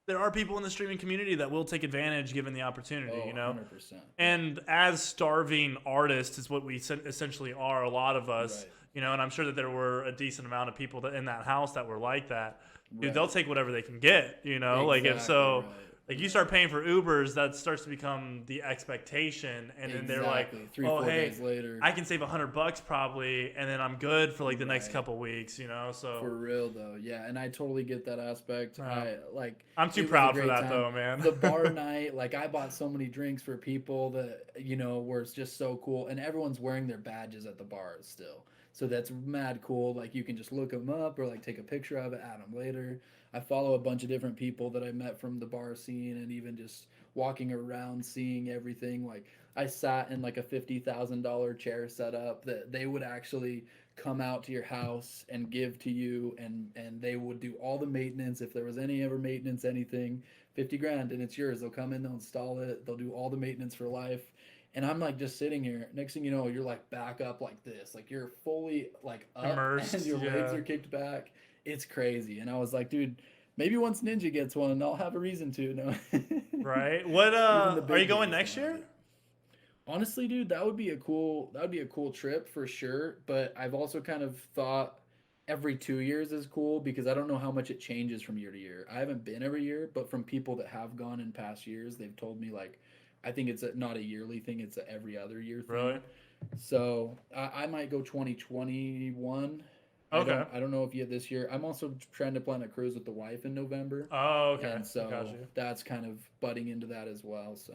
there are people in the streaming community that will take advantage given the opportunity, you know? 100%. And as starving artists is what we essentially are, a lot of us, right. You know, and I'm sure that there were a decent amount of people in that house that were like that. Dude, they'll take whatever they can get, you know? Exactly, like if so... Right. Like you start paying for Ubers, that starts to become the expectation, and then they're like, "Oh, hey, days later, I can save $100 probably, and then I'm good for like the next couple weeks," you know. So for real though, yeah, and I totally get that aspect. I'm too proud for that though, man. The bar night, like I bought so many drinks for people that, you know, were just so cool, and everyone's wearing their badges at the bars still, so that's mad cool. Like you can just look them up or like take a picture of it, add them later. I follow a bunch of different people that I met from the bar scene, and even just walking around seeing everything. Like I sat in like a $50,000 chair setup that they would actually come out to your house and give to you, and they would do all the maintenance. If there was any ever maintenance, anything, 50 grand and it's yours. They'll come in, they'll install it, they'll do all the maintenance for life. And I'm like just sitting here. Next thing you know, you're like back up like this, like you're fully like up immersed, and your legs are kicked back. It's crazy. And I was like, dude, maybe once Ninja gets one, I'll have a reason to. No. Right. What are you going next year? Honestly, dude, that would be a cool trip for sure. But I've also kind of thought every 2 years is cool because I don't know how much it changes from year to year. I haven't been every year, but from people that have gone in past years, they've told me like, I think it's not a yearly thing, it's a every other year thing. Really? So I might go 2021. Okay. I don't know if you have this year. I'm also trying to plan a cruise with the wife in November. Oh, okay. And so that's kind of butting into that as well. So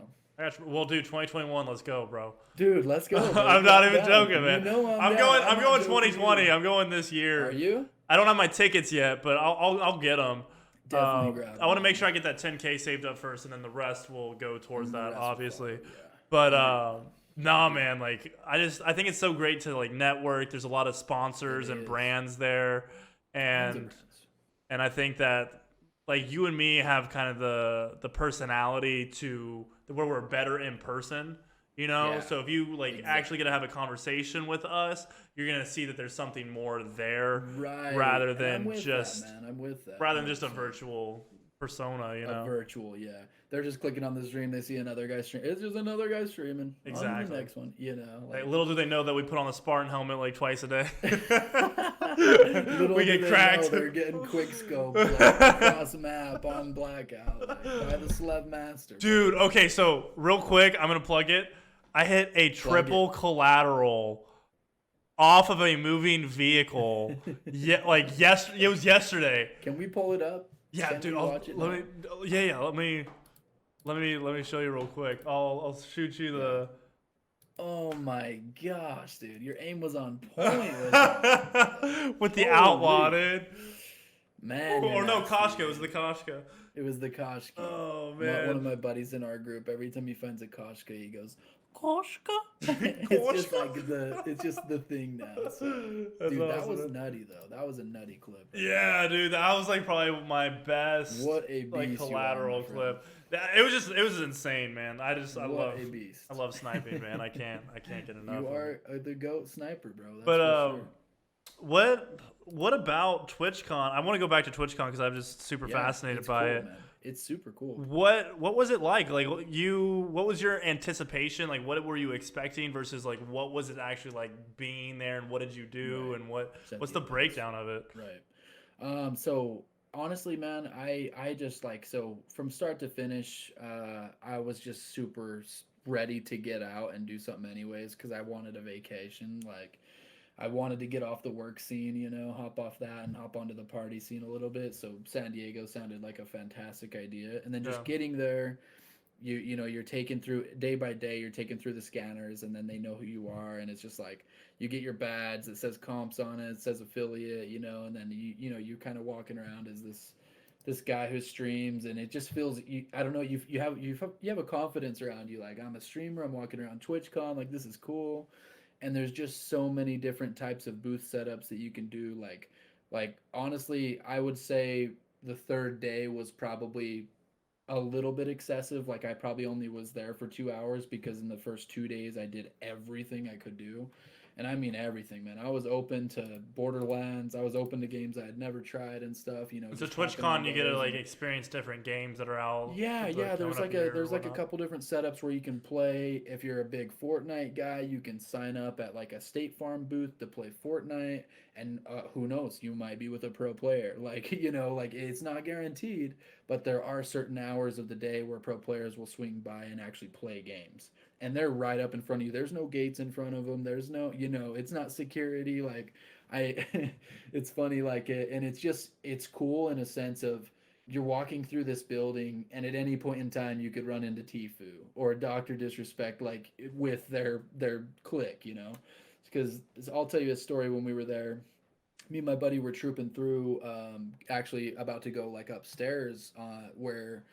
we'll do 2021. Let's go, bro. Dude, let's go. I'm not even joking, man. You know I'm going 2020. I'm going this year. Are you? I don't have my tickets yet, but I'll get them. Definitely grab them. I want to make sure I get that 10K saved up first, and then the rest will go towards that, obviously. But nah, man, like I think it's so great to like network. There's a lot of sponsors and brands there, and I think that like you and me have kind of the personality to where we're better in person. You know, Yeah, so if you like exactly. actually get to have a conversation with us, you're gonna see that there's something more there, Right. rather And I'm than with just that, man. I'm with that. rather than just a 100%. virtual persona. You A know, virtual, yeah. They're just clicking on the stream. They see another guy stream. It's just another guy streaming. On to the exactly. next one. You know, Like, like little do they know that we put on the Spartan helmet like twice a day. little We do get they know cracked. they're getting quick scope like, across map on Blackout like, by the Slev Master. Dude, okay, so real quick, I'm gonna plug it. I hit a triple collateral off of a moving vehicle. Yeah, like it was yesterday. Can we pull it up? Yeah, Can dude. we watch it now? Let me show you real quick. I'll shoot you the. Oh my gosh, dude! Your aim was on point with that. With the Holy. outlaw, dude. Man, Or no, nasty, Koshka. It dude. was the Koshka. It was the Koshka. Oh One man. of my buddies in our group, every time he finds a Koshka, he goes, Koshka. it's just the thing now. So, That's dude, that awesome, was man. nutty though. That was a nutty clip. Yeah, dude, that was like probably my best What a beast like collateral you are, my friend. clip. It was insane, man. I What a beast. love sniping, man. I can't get enough. You of are it. the GOAT sniper, bro. That's But for sure. what about TwitchCon? I want to go back to TwitchCon because I'm just super Yeah, fascinated it's by cool, it. man. It's super cool. What was it like? Like what was your anticipation? Like what were you expecting versus like what was it actually like being there, and what did you do, Right. and what's the breakdown of it? Right. So honestly, man, I just like, so from start to finish, I was just super ready to get out and do something anyways because I wanted a vacation. Like I wanted to get off the work scene, you know, hop off that and hop onto the party scene a little bit. So San Diego sounded like a fantastic idea. And then just getting there, you know, you're taken through day by day, you're taken through the scanners, and then they know who you are, and it's just like you get your badge that says Compts on it, it says affiliate, you know, and then you know, you're kind of walking around as this guy who streams, and it just feels, I don't know, you have a confidence around you, like I'm a streamer, I'm walking around TwitchCon, like this is cool. And there's just so many different types of booth setups that you can do. Like honestly, I would say the third day was probably a little bit excessive. Like I probably only was there for 2 hours because in the first 2 days I did everything I could do. And I mean everything, man. I was open to Borderlands. I was open to games I had never tried and stuff. You know, So just hopping TwitchCon, on you get to those like and- experience different games that are out. yeah, coming there's up like here there's or like a whatnot. couple different setups where you can play. If you're a big Fortnite guy, you can sign up at like a State Farm booth to play Fortnite, and who knows, you might be with a pro player. Like, you know, like it's not guaranteed, but there are certain hours of the day where pro players will swing by and actually play games. And they're right up in front of you. There's no gates in front of them. There's no, you know, it's not security. Like I, it's funny, like it, and it's cool in a sense of you're walking through this building, and at any point in time you could run into Tifu or Dr. Disrespect, like with their clique, you know. Because I'll tell you a story. When we were there, me and my buddy were trooping through, actually about to go like upstairs, where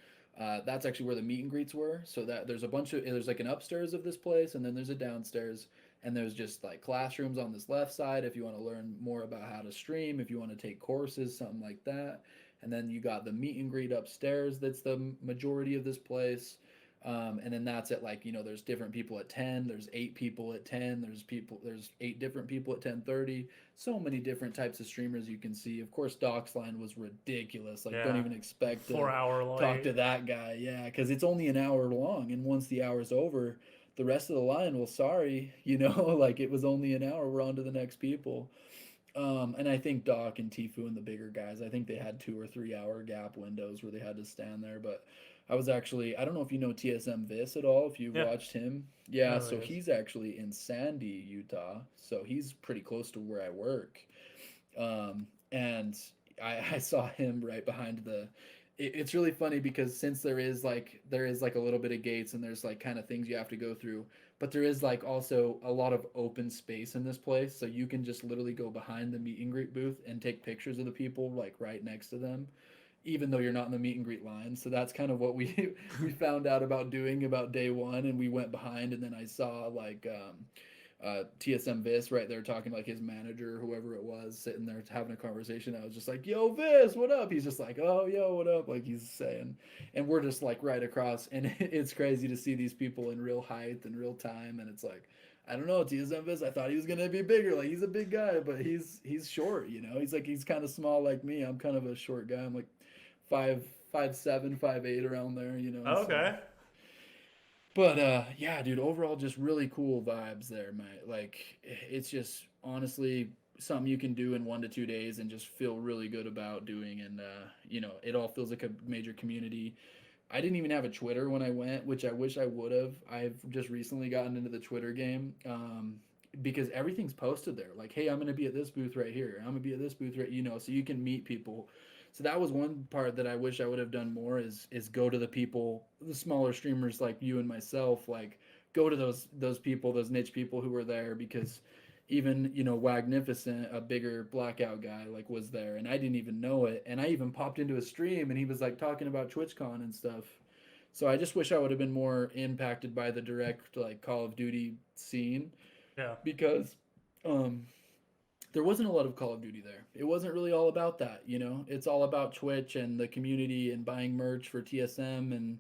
that's actually where the meet and greets were. So that there's like an upstairs of this place, and then there's a downstairs, and there's just like classrooms on this left side if you want to learn more about how to stream, if you want to take courses, something like that. And then you got the meet and greet upstairs. That's the majority of this place. And then that's at, like, you know, there's different people at 10, there's 8 people at 10, there's 8 different people at 10:30. So many different types of streamers you can see. Of course, Doc's line was ridiculous. Like, don't even expect to 4-hour talk to that guy. Yeah, because it's only an hour long, and once the hour's over, the rest of the line, well, sorry, you know, like it was only an hour. We're on to the next people. And I think Doc and Tifu and the bigger guys, I think they had 2 or 3 hour gap windows where they had to stand there. But I was actually, I don't know if you know TSM Vis at all, if you've watched him. Yeah, so he's actually in Sandy, Utah. So he's pretty close to where I work. And I saw him right behind it's really funny because since there is like a little bit of gates, and there's like kind of things you have to go through, but there is like also a lot of open space in this place, so you can just literally go behind the meet and greet booth and take pictures of the people like right next to them, even though you're not in the meet and greet line. So that's kind of what we we found out about doing about day one, and we went behind, and then I saw like TSM Vis right there talking to like his manager, whoever it was, sitting there having a conversation. I was just like, "Yo, Vis, what up?" He's just like, "Oh, yo, what up?" Like he's saying, and we're just like right across, and it's crazy to see these people in real height and real time, and it's like, I don't know, TSM Vis. I thought he was gonna be bigger. Like he's a big guy, but he's short. You know, he's kind of small like me. I'm kind of a short guy. I'm like 5'7", 5'8", around there. You know, so. Okay. But yeah, dude, overall just really cool vibes there, mate. Like it's just honestly something you can do in 1 to 2 days and just feel really good about doing, and you know, it all feels like a major community. I didn't even have a Twitter when I went, which I wish I would have. I've just recently gotten into the Twitter game, because everything's posted there. Like, hey, I'm going to be at this booth right here. I'm going to be at this booth right, you know, so you can meet people. So that was one part that I wish I would have done more is go to the people, the smaller streamers like you and myself, like go to those people, those niche people who were there, because even, you know, Wagnificent, a bigger Blackout guy, like was there and I didn't even know it. And I even popped into a stream and he was like talking about Twitchcon and stuff. So I just wish I would have been more impacted by the direct like Call of Duty scene, Yeah. because um there wasn't a lot of Call of Duty there. It wasn't really all about that, you know. It's all about Twitch and the community and buying merch for TSM and,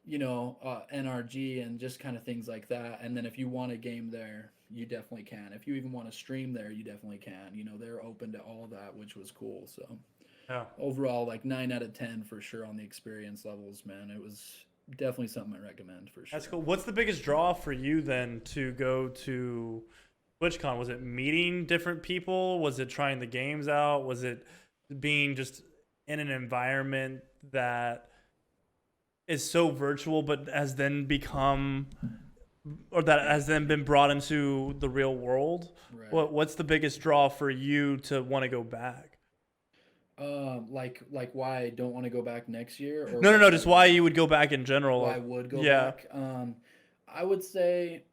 you know, NRG and just kind of things like that. And then if you want a game there, you definitely can. If you even want to stream there, you definitely can. You know, they're open to all that, which was cool. So Yeah. overall, like 9 out of 10 for sure on the experience levels, man. It was definitely something I recommend for sure. That's cool. What's the biggest draw for you then to go to TwitchCon? Was it meeting different people? Was it trying the games out? Was it being just in an environment that is so virtual but has then become, or that has then been brought into the real world? Right. What's the biggest draw for you to want to go back? Like why I don't want to go back next year, or No, why just why you would go back in general. why I would go Yeah. back. I would say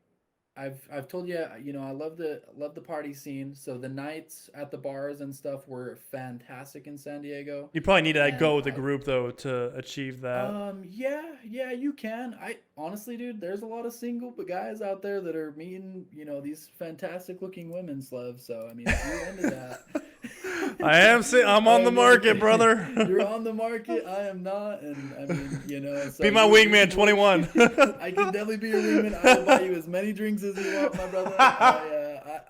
I've told you, you know, I love the party scene. So the nights at the bars and stuff were fantastic in San Diego. You probably need to And go with a group though to achieve that. yeah, you can. I honestly, dude, there's a lot of single but guys out there that are meeting, you know, these fantastic looking women, Slev. So I mean, if you're into that. I'm on the market, brother. You're on the market. I am not, and I mean, you know. So be my wingman, 21. I can definitely be your wingman. I will buy you as many drinks as you want, my brother.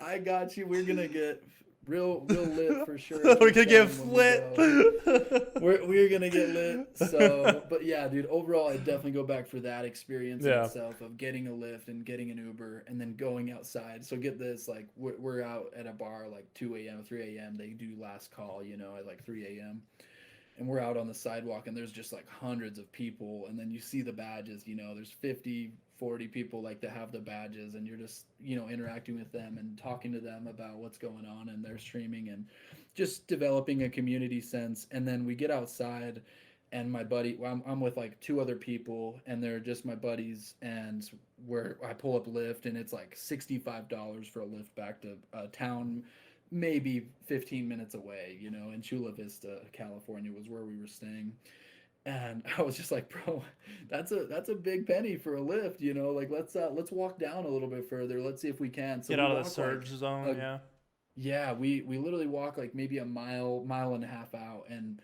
I got you. We're gonna get real lit for sure. We're gonna get lit. We're gonna get lit. So, but yeah, dude. Overall, I'd definitely go back for that experience in itself of getting a lift and getting an Uber and then going outside. So get this, like we're out at a bar like 2 a.m., 3 a.m. They do last call, you know, at like 3 a.m. And we're out on the sidewalk and there's just like hundreds of people, and then you see the badges, you know, there's 50, 40 people like that have the badges, and you're just, you know, interacting with them and talking to them about what's going on and their streaming and just developing a community sense. And then we get outside and my buddy, well, I'm with like 2 other people and they're just my buddies, and where I pull up Lyft and it's like $65 for a lift back to town maybe 15 minutes away, you know, in Chula Vista, California was where we were staying. And I was just like, bro, that's a big penny for a lift, you know, like let's walk down a little bit further. Let's see if we can. So Get out of the surge zone, Yeah, we literally walk like maybe a mile and a half out, and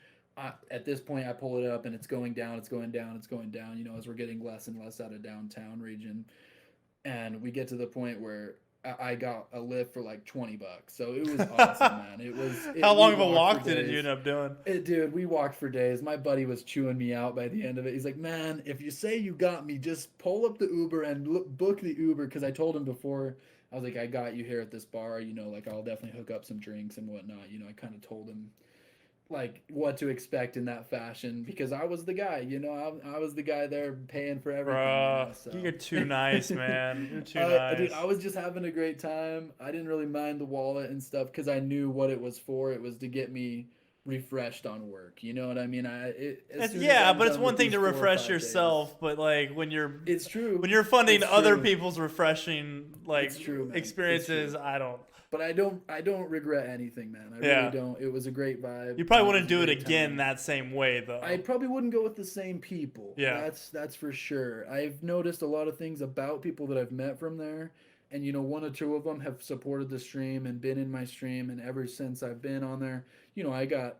at this point I pull it up and it's going down, you know, as we're getting less and less out of downtown region. And we get to the point where I got a lift for like $20. So it was awesome, man. How long of a walk did you end up doing? Dude, we walked for days. My buddy was chewing me out by the end of it. He's like, man, if you say you got me, just pull up the Uber and book the Uber. Because I told him before, I was like, I got you here at this bar, you know, like I'll definitely hook up some drinks and whatnot. You know, I kind of told him like what to expect in that fashion, because I was the guy, you know, I was the guy there paying for everything. Bruh, you know, so. You're too nice, man. You're too nice. Dude, I was just having a great time. I didn't really mind the wallet and stuff because I knew what it was for. It was to get me refreshed on work. You know what I mean? But it's one thing to refresh yourself, days, but like it's true. When you're funding other people's refreshing like experiences, But I don't regret anything, man. I really don't. It was a great vibe. You probably wouldn't do it again that same way, though. I probably wouldn't go with the same people. Yeah. That's for sure. I've noticed a lot of things about people that I've met from there, And one or two of them have supported the stream and been in my stream, and ever since I've been on there, I got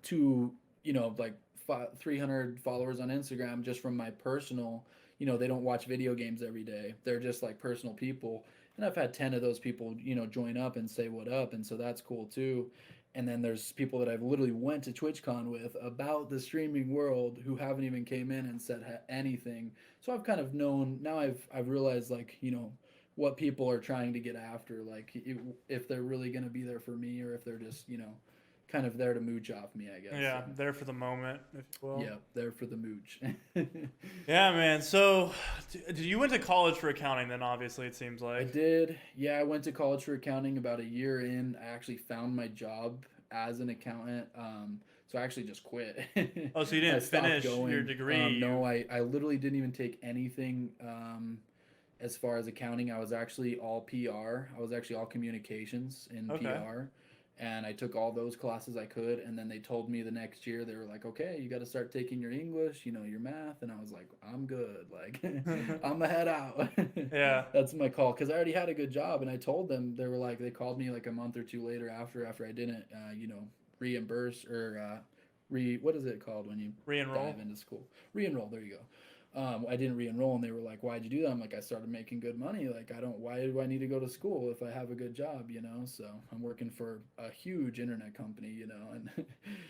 to like 300 followers on Instagram just from my personal. They don't watch video games every day, they're just like personal people, and I've had 10 of those people join up and say what up, and so that's cool too. And then there's people that I've literally went to TwitchCon with about the streaming world who haven't even came in and said anything. So I've kind of known now. I've realized, like, what people are trying to get after, like if they're really going to be there for me, or if they're just kind of there to mooch off me, I guess. Yeah, there for the moment, if you will. Yeah, there for the mooch. Yeah, man. So, you went to college for accounting then, obviously, it seems like. I did. Yeah, I went to college for accounting. About a year in, I actually found my job as an accountant. So I actually just quit. Oh, so you didn't finish your degree? No, I literally didn't even take anything as far as accounting. I was actually all PR. I was actually all communications in PR. And I took all those classes I could, and then they told me the next year, they were like, okay, you got to start taking your English, your math. And I was like, I'm good. Like, I'm a head out. Yeah. That's my call, because I already had a good job. And I told them, they called me like a month or two later after I didn't, reimburse or what is it called when you re-enroll? Dive into school? Re-enroll, there you go. I didn't re-enroll, and they were like, why'd you do that? I'm like, I started making good money. Like, why do I need to go to school if I have a good job, So I'm working for a huge internet company, and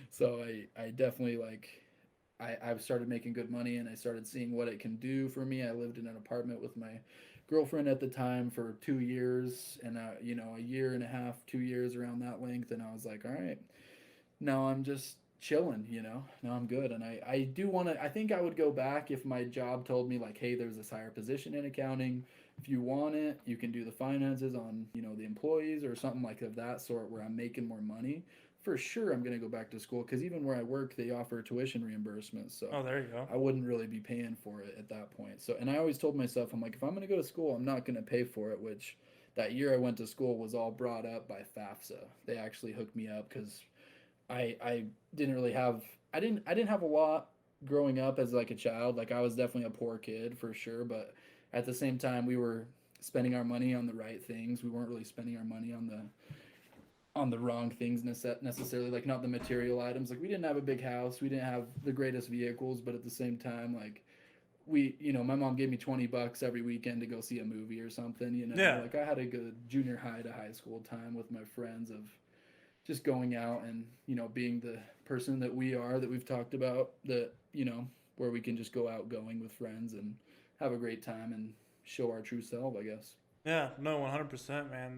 so I definitely, like, I've started making good money, and I started seeing what it can do for me. I lived in an apartment with my girlfriend at the time for 2 years, and a year and a half, 2 years, around that length. And I was like, all right, now I'm just chilling, now I'm good. And I do want to, I think I would go back if my job told me, like, hey, there's this higher position in accounting, if you want it, you can do the finances on the employees, or something like of that sort, where I'm making more money. For sure I'm going to go back to school, because even where I work, they offer tuition reimbursement. So there you go. I wouldn't really be paying for it at that point. So, and I always told myself, I'm like, if I'm going to go to school, I'm not going to pay for it. Which that year I went to school was all brought up by FAFSA. They actually hooked me up, because I didn't really have, I didn't have a lot growing up as like a child. Like, I was definitely a poor kid for sure, but at the same time we were spending our money on the right things. We weren't really spending our money on the wrong things necessarily, like not the material items. Like, we didn't have a big house, we didn't have the greatest vehicles, but at the same time, like, my mom gave me $20 every weekend to go see a movie or something. Yeah. Like, I had a good junior high to high school time with my friends, of just going out and being the person that we've talked about, that where we can just go outgoing with friends and have a great time and show our true self, I guess. Yeah, no, 100%, man.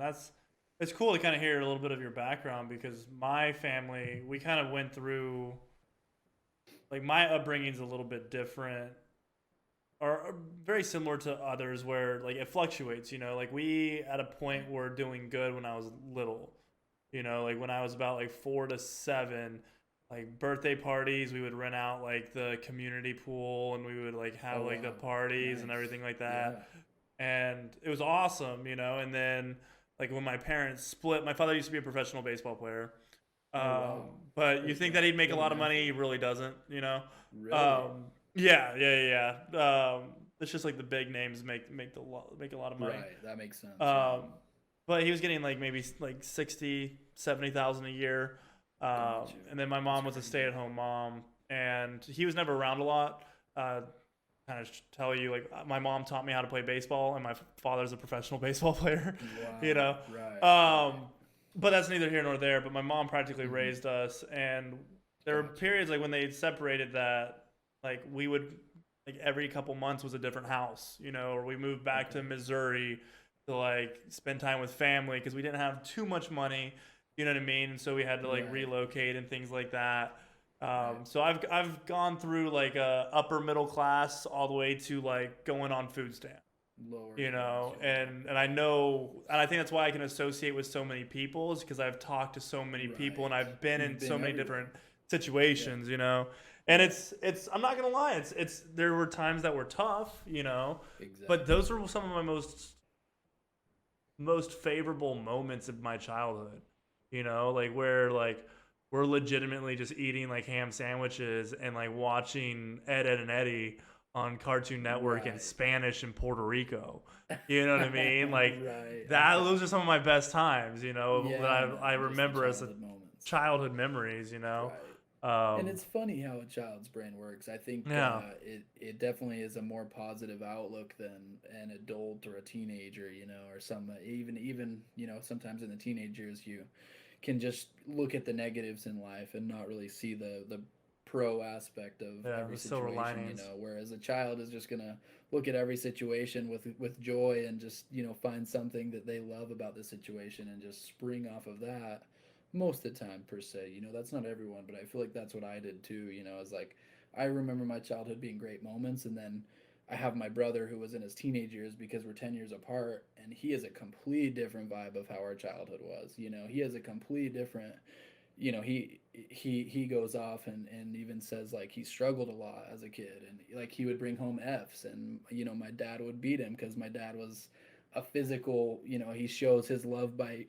It's cool to kind of hear a little bit of your background, because my family, we kind of went through, like, my upbringing's a little bit different, or very similar to others, where, like, it fluctuates. Like, we at a point were doing good when I was little. Like, when I was about like 4 to 7, like, birthday parties, we would rent out like the community pool, and we would like have like the parties and everything like that. Yeah. And it was awesome, and then, like, when my parents split, my father used to be a professional baseball player. But you think that he'd make a lot of money, he really doesn't, Really? Yeah. It's just like the big names make a lot of money. Right, that makes sense. But he was getting like maybe like 60, 70,000 a year. And then my mom was a stay-at-home mom, and he was never around a lot. Kind of tell you, like, my mom taught me how to play baseball, and my father's a professional baseball player. Wow. Right. But that's neither here nor there. But my mom practically raised us, and there were periods, like, when they separated, that, like, we would, like, every couple months was a different house, or we moved back to Missouri to, like, spend time with family, because we didn't have too much money, you know what I mean? And so we had to, like, relocate and things like that. So I've gone through, like, a upper middle class all the way to, like, going on food stamp, lower, and I know, and I think that's why I can associate with so many people, is because I've talked to so many people, and I've been in so many different situations, And it's I'm not gonna lie, it's there were times that were tough, Exactly. But those were some of my most favorable moments of my childhood, like, where, like, we're legitimately just eating, like, ham sandwiches and, like, watching Ed, and Eddie on Cartoon Network in Right. Spanish in Puerto Rico. You know what I mean? Like Right. that. Okay. Those are some of my best times. You know, that Yeah, I man. Just the remember as a childhood moments. childhood memories. You know. Right. And Um, it's funny how a child's brain works. I think yeah. it definitely is a more positive outlook than an adult or a teenager, or some even sometimes in the teenage years you can just look at the negatives in life and not really see the pro aspect of Yeah. every The silver situation, linings. whereas a child is just gonna look at every situation with joy and just find something that they love about the situation and just spring off of that most of the time per se. That's not everyone, but I feel like that's what I did too. Is like I remember my childhood being great moments, and then I have my brother who was in his teenage years because we're 10 years apart, and he has a complete different vibe of how our childhood was. He has a complete different, he goes off and even says like he struggled a lot as a kid, and like he would bring home F's, and my dad would beat him because my dad was a physical, he shows his love by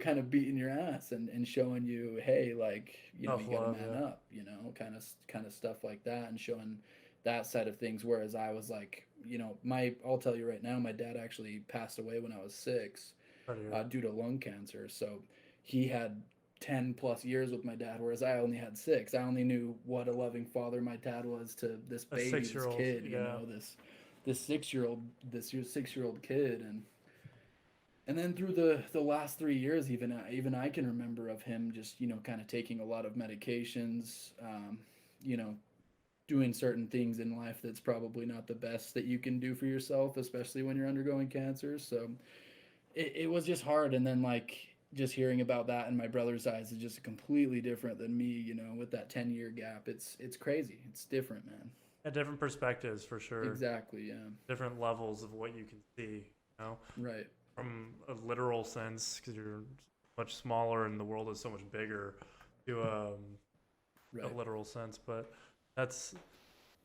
kind of beating your ass and showing you, hey, like, Tough you got to love. man Yeah. up, kind of stuff like that, and showing that side of things. Whereas I was like, I'll tell you right now, my dad actually passed away when I was 6, Right here. due to lung cancer. So he had 10 plus years with my dad, whereas I only had 6. I only knew what a loving father my dad was to this A baby, this 6-year-old. kid, Yeah. this 6-year-old, this 6-year-old kid. And then through the last 3 years, even I can remember of him just kind of taking a lot of medications, you know doing certain things in life that's probably not the best that you can do for yourself, especially when you're undergoing cancer. So it was just hard. And then, like, just hearing about that in my brother's eyes is just completely different than me, with that 10-year gap. It's crazy. It's different, man. At different perspectives for sure. Exactly, yeah. Different levels of what you can see. You know, Right. from a literal sense, because you're much smaller and the world is so much bigger, to a Right. literal sense. But that's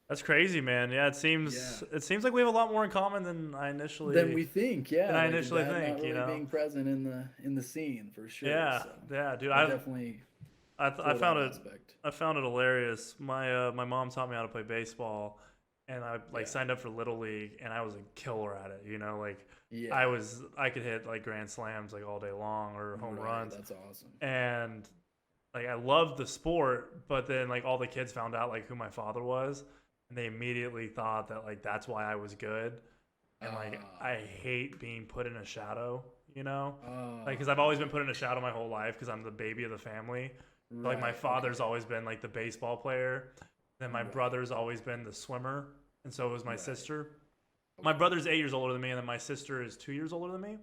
that's crazy, man. Yeah, Yeah. it seems like we have a lot more in common than I Than initially we think, yeah. than I Like a initially dad not think. You really know. being present in the scene for sure. Yeah, So yeah, dude. I definitely I feel that found it aspect. I found it hilarious. My mom taught me how to play baseball, and I like Yeah. signed up for little league, and I was a killer at it. You know, like Yeah. I could hit like grand slams like all day long or home Right. runs, That's awesome. and like I loved the sport. But then like all the kids found out like who my father was, and they immediately thought that like that's why I was good, and like Uh, I hate being put in a shadow. You know, like because uh, I've always been put in a shadow my whole life because I'm the baby of the family. Like my right. father's Okay. always been like the baseball player, then my Right. brother's always been the swimmer, and so was my Right. sister. My Okay. brother's 8 years older than me, and then my sister is 2 years older than me. And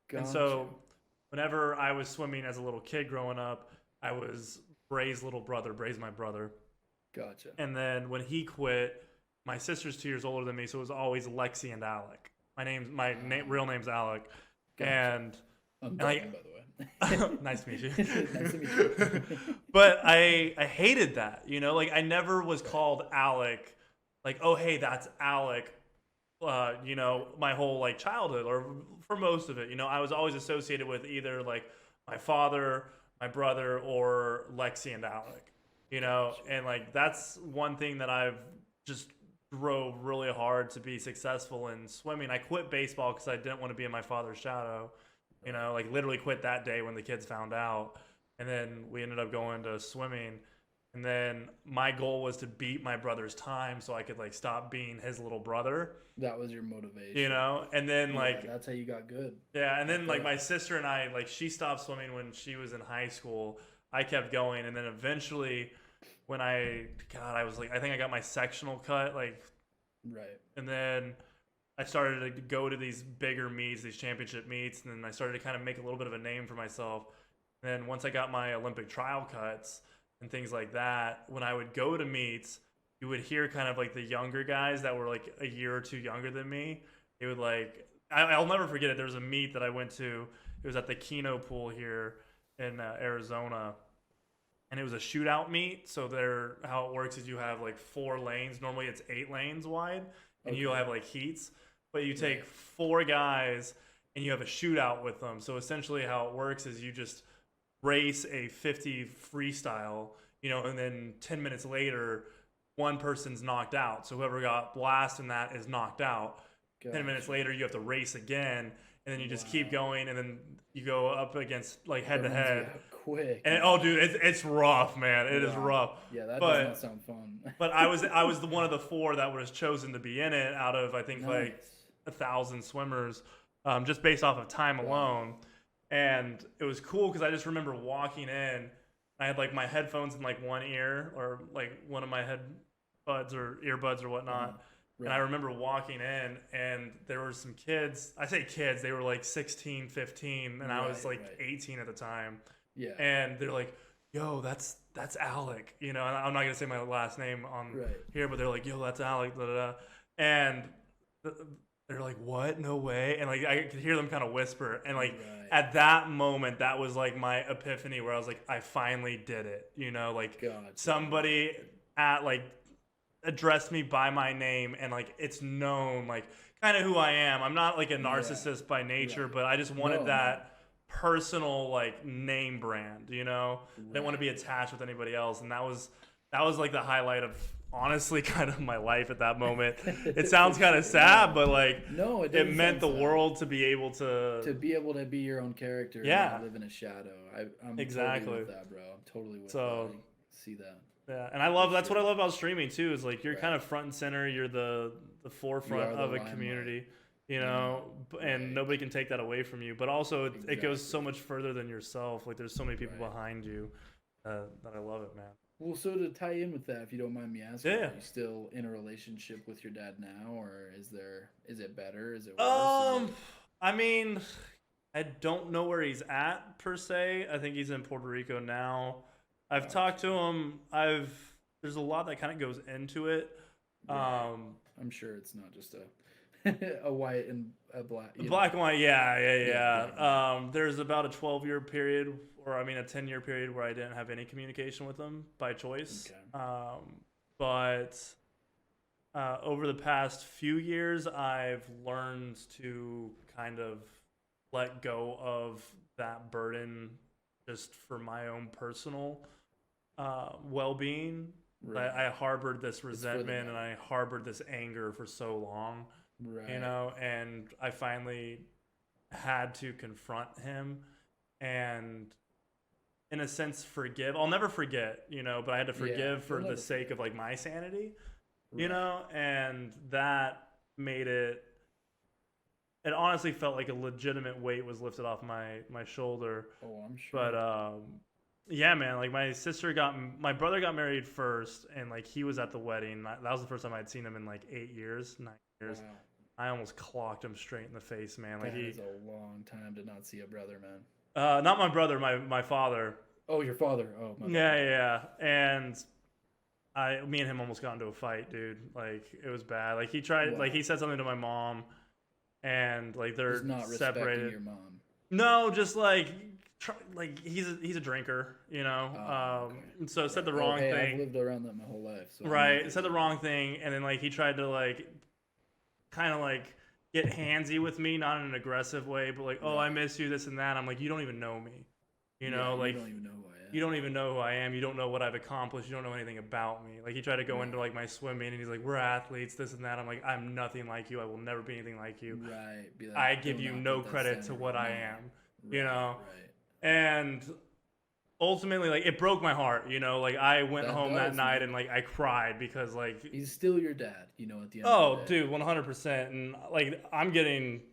Got you. so whenever I was swimming as a little kid growing up, I was Bray's little brother. Bray's my brother. Gotcha. And then when he quit, my sister's 2 years older than me, so it was always Lexi and Alec. Real name's Alec, Gotcha. and I'm and like Devin, by the way. nice to meet you. Nice to meet you. But I hated that, you know, like I never was Right. called Alec, like, oh hey, that's Alec, you know, my whole like childhood or for most of it, you know, I was always associated with either like my father, my brother, or Lexi and Alec, you know, Gotcha. and like that's one thing that I've just drove really hard to be successful in swimming. I quit baseball because I didn't want to be in my father's shadow, you Right. know, like literally quit that day when the kids found out. And then we ended up going to swimming. And then my goal was to beat my brother's time so I could like stop being his little brother, That was your you motivation. know? And then Yeah, like, that's how you got good yeah, and at then like that. my sister and I, like she stopped swimming when she was in high school. I kept going. And then eventually when I was like, I think I got my sectional cut, like, Right. and then I started to go to these bigger meets, these championship meets, and then I started to kind of make a little bit of a name for myself. And then once I got my Olympic trial cuts and things like that, when I would go to meets, you would hear kind of like the younger guys that were like a year or two younger than me. They would like, I'll never forget it. There was a meet that I went to. It was at the Keno pool here in Arizona, and it was a shootout meet. So there, how it works is you have like 4 lanes. Normally it's 8 lanes wide, and you'll Okay. have like heats. But you take Right. 4 guys and you have a shootout with them. So essentially, how it works is you just race a 50 freestyle, you know, and then 10 minutes later, one person's knocked out. So whoever got blast in that is knocked out. Gotcha. 10 minutes later, you have to race again, and then you just keep going, and then you go up against like head to head. Quick. And oh, dude, it's rough, man. It is rough. Yeah, that does not sound fun. But I was the one of the 4 that was chosen to be in it out of I think like 1,000 swimmers, just based off of time alone. And it was cool because I just remember walking in. I had like my headphones in like one ear, or like one of my headbuds or earbuds or whatnot. Right. And I remember walking in, and there were some kids. I say kids, they were like 16, 15, and I was like 18 at the time. Yeah. And they're like, yo, that's Alec, you know, and I'm not going to say my last name on here, but they're like, yo, that's Alec, da, da, da. And they're like, what? No way. And like, I could hear them kind of whisper. And like, at that moment, that was like my epiphany where I was like, I finally did it. You know, like somebody addressed me by my name, and like, it's known, like kind of who I am. I'm not like a narcissist by nature, but I just wanted that personal like name brand, you know. I didn't want to be attached with anybody else, and that was like the highlight of honestly kind of my life at that moment. It sounds kind of sad, but like it meant the world to be able to be your own character and not live in a shadow. I'm exactly totally with that, bro. I'm totally with that. I see that. Yeah, and that's what I love about streaming too, is like you're kind of front and center, you're the forefront of a community. You know, and nobody can take that away from you. But also, it goes so much further than yourself. Like, there's so many people behind you that I love it, man. Well, so to tie in with that, if you don't mind me asking, are you still in a relationship with your dad now, or is it better? Is it worse? I mean, I don't know where he's at per se. I think he's in Puerto Rico now. I've talked to him. There's a lot that kind of goes into it. I'm sure it's not just a white and a black. Black and white, yeah. There's about a 12-year period, or I mean a 10-year period, where I didn't have any communication with them by choice. Okay. But over the past few years, I've learned to kind of let go of that burden just for my own personal well-being. Right. I harbored this resentment and I harbored this anger for so long. Right. You know, and I finally had to confront him and, in a sense, forgive. I'll never forget, you know, but I had to forgive for the sake of like my sanity, you know, and that made it honestly felt like a legitimate weight was lifted off my shoulder. Oh, I'm sure. But yeah, man, like my brother got married first, and like he was at the wedding. That was the first time I'd seen him in like 9 years. Wow. I almost clocked him straight in the face, man. Like, that is a long time to not see a brother, man. Not my brother, my father. Oh, your father. Oh, my yeah. And me and him almost got into a fight, dude. Like, it was bad. Like, he tried, like, he said something to my mom, and like they're not separated. Your mom. No, just like he's a drinker, you know. Okay. So said the wrong thing. I've lived around that my whole life. So right, said the wrong thing, and then like he tried to like kind of like get handsy with me, not in an aggressive way, but like, oh, I miss you, this and that. I'm like, you don't even know me, you know, like you don't even know who I am. You don't even know who I am. You don't know what I've accomplished. You don't know anything about me. Like, he tried to go into like my swimming, and he's like, we're athletes, this and that. I'm like, I'm nothing like you. I will never be anything like you. Right. Be like, I give you no credit to what I am. Right, you know. Right. And ultimately, like, it broke my heart, you know. Like, I went home that night and like I cried because like he's still your dad, you know, at the end of the day. Dude, 100%. And like, I'm getting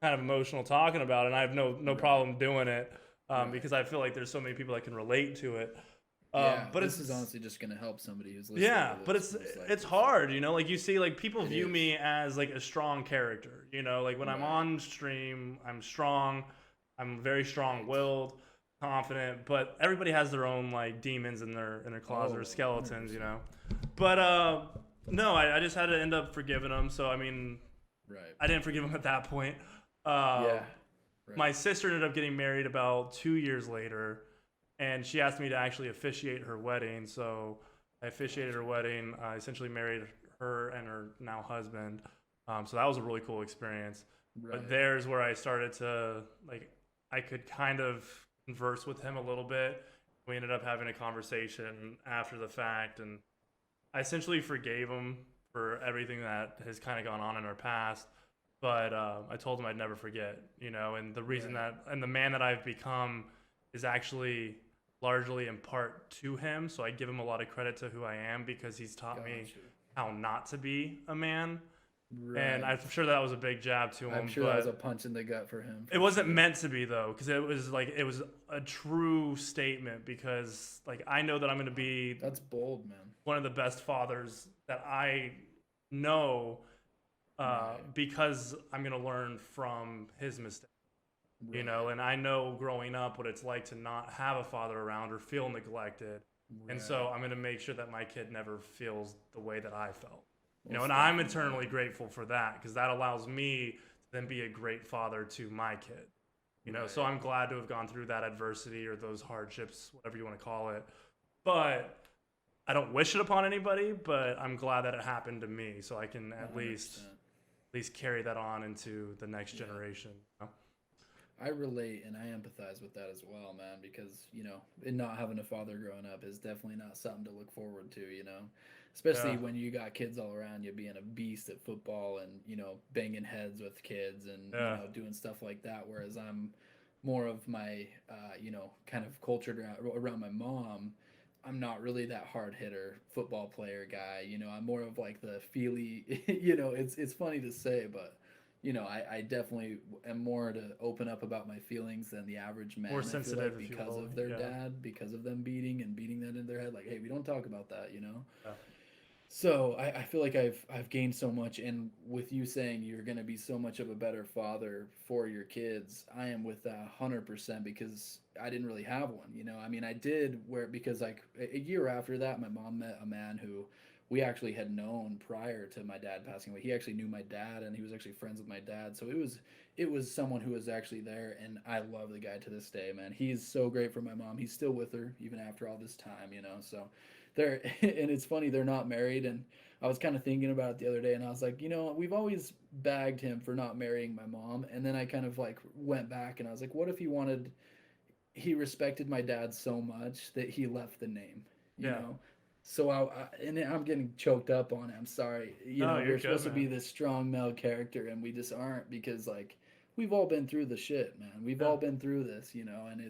kind of emotional talking about it, and I have no problem doing it because I feel like there's so many people that can relate to it. But this is honestly just gonna help somebody who's listening. Yeah, but it's hard, you know. Like, you see, like, people view me as like a strong character, you know. Like, when I'm on stream, I'm strong. I'm very strong-willed, confident, but everybody has their own like demons in their closet or skeletons, 100%. You know. But no, I just had to end up forgiving them. So I mean, I didn't forgive him at that point. My sister ended up getting married about 2 years later, and she asked me to actually officiate her wedding. So I officiated her wedding. I essentially married her and her now husband. So that was a really cool experience. But there's where I started to like. I could kind of converse with him a little bit. We ended up having a conversation after the fact, and I essentially forgave him for everything that has kind of gone on in our past. But I told him I'd never forget, and the reason and the man that I've become is actually largely in part to him. So I give him a lot of credit to who I am because he's taught me how not to be a man. Right. And I'm sure that was a big jab to him. I'm sure that was a punch in the gut for him. It wasn't meant to be though, because it was a true statement. Because I know that I'm going to be that's bold, man. One of the best fathers that I know, because I'm going to learn from his mistakes. Right. And I know growing up what it's like to not have a father around or feel neglected. Right. And so I'm going to make sure that my kid never feels the way that I felt. And I'm eternally grateful for that because that allows me to then be a great father to my kid. Right. So I'm glad to have gone through that adversity or those hardships, whatever you want to call it. But I don't wish it upon anybody, but I'm glad that it happened to me so I can at least carry that on into the next generation. I relate and I empathize with that as well, man, because, and not having a father growing up is definitely not something to look forward to, especially when you got kids all around you being a beast at football and, banging heads with kids and, doing stuff like that. Whereas I'm more of my, kind of cultured around my mom. I'm not really that hard hitter football player guy. I'm more of like the feely, it's funny to say, but I definitely am more to open up about my feelings than the average man. More sensitive because of their dad, because of them beating that in their head. Like, hey, we don't talk about that, Yeah. So I feel like I've gained so much, and with you saying you're going to be so much of a better father for your kids, I am with that 100% because I didn't really have one. I mean, I did because like a year after that, my mom met a man who we actually had known prior to my dad passing away. He actually knew my dad, and he was actually friends with my dad. So it was someone who was actually there, and I love the guy to this day, man. He's so great for my mom. He's still with her even after all this time, So they're and it's funny they're not married, and I was kind of thinking about it the other day, and I was like, we've always bagged him for not marrying my mom, and then I kind of like went back and I was like, what if he respected my dad so much that he left the name, you know? So and I'm getting choked up on it. I'm sorry. We're supposed to be this strong male character, and we just aren't because like we've all been through the shit, man. We've all been through this, and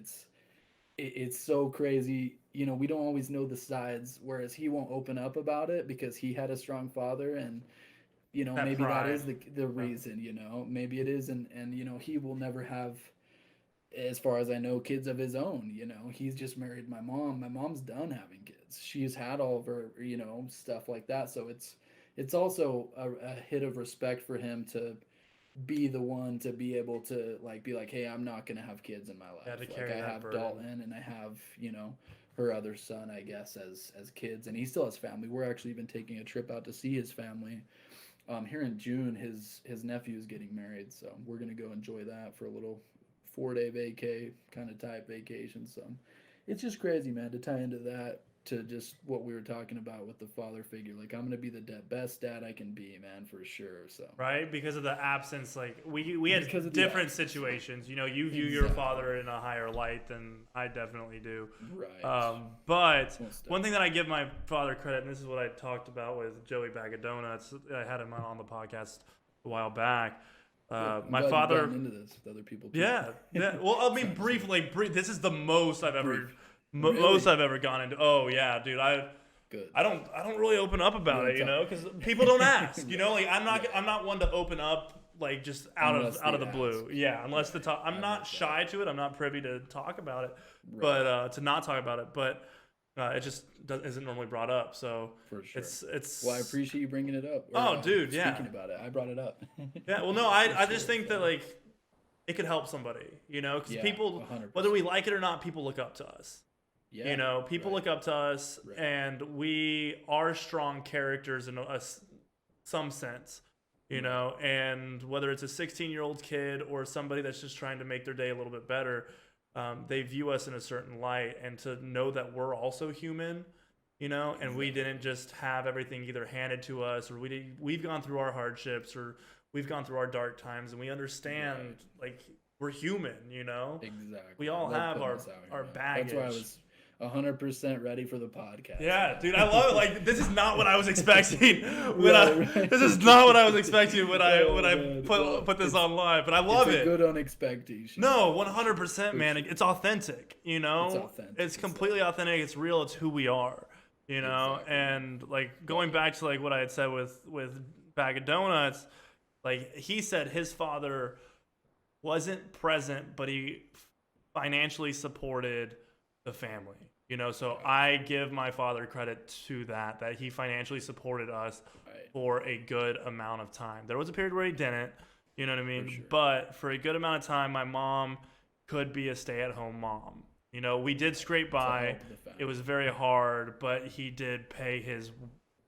it's so crazy. We don't always know the sides, whereas he won't open up about it because he had a strong father, and maybe pride. That is the reason. Maybe it is, and he will never have, as far as I know, kids of his own. He's just married my mom. My mom's done having kids. She's had all of her, stuff like that. So it's also a hit of respect for him to be the one to be able to be like, hey, I'm not gonna have kids in my life. I have burden. Dalton and I have her other son, I guess, as kids, and he still has family. We're actually even taking a trip out to see his family. Here in June, his nephew is getting married, so we're gonna go enjoy that for a little 4-day vacay kind of type vacation. So it's just crazy, man, to tie into that, to just what we were talking about with the father figure. Like, I'm going to be the best dad I can be, man, for sure. So right, because of the absence, like we had different situations. You view your father in a higher light than I definitely do. Right. But one thing that I give my father credit, and this is what I talked about with Joey Bag of Donuts. I had him on the podcast a while back. My father into this with other people too. Yeah. Well, I mean, briefly, this is the most I've ever most I've ever gone into. Oh yeah, dude, I don't really open up about it, because people don't ask. I'm not one to open up like just out of the blue. Yeah, unless the talk. I'm not shy to it. I'm not privy to talk about it, but to not talk about it, but. It just isn't normally brought up, so for sure. It's. Well, I appreciate you bringing it up. Dude, yeah. Speaking about it, I brought it up. Yeah, well, no, I just think that like it could help somebody, because people, 100%. Whether we like it or not, people look up to us. Yeah, people look up to us, and we are strong characters in some sense, and whether it's a 16-year-old kid or somebody that's just trying to make their day a little bit better. They view us in a certain light, and to know that we're also human, and we didn't just have everything either handed to us, or we've gone through our hardships, or we've gone through our dark times, and we understand like we're human, Exactly. We all have our baggage. That's why 100% ready for the podcast. Yeah, dude, I love it. Like, this is not what I was expecting this is not what I was expecting when I put this online. But I love it. Good on expectation. No, 100%, man. It's authentic. You know, it's authentic. It's completely authentic. It's real. It's who we are. You know, and like going back to like what I had said with Bag of Donuts, like he said his father wasn't present, but he financially supported the family. You know, so I give my father credit to that he financially supported us for a good amount of time. There was a period where he didn't, you know what I mean? Sure. But for a good amount of time, my mom could be a stay-at-home mom. You know, we did scrape by. It was very hard, but he did pay his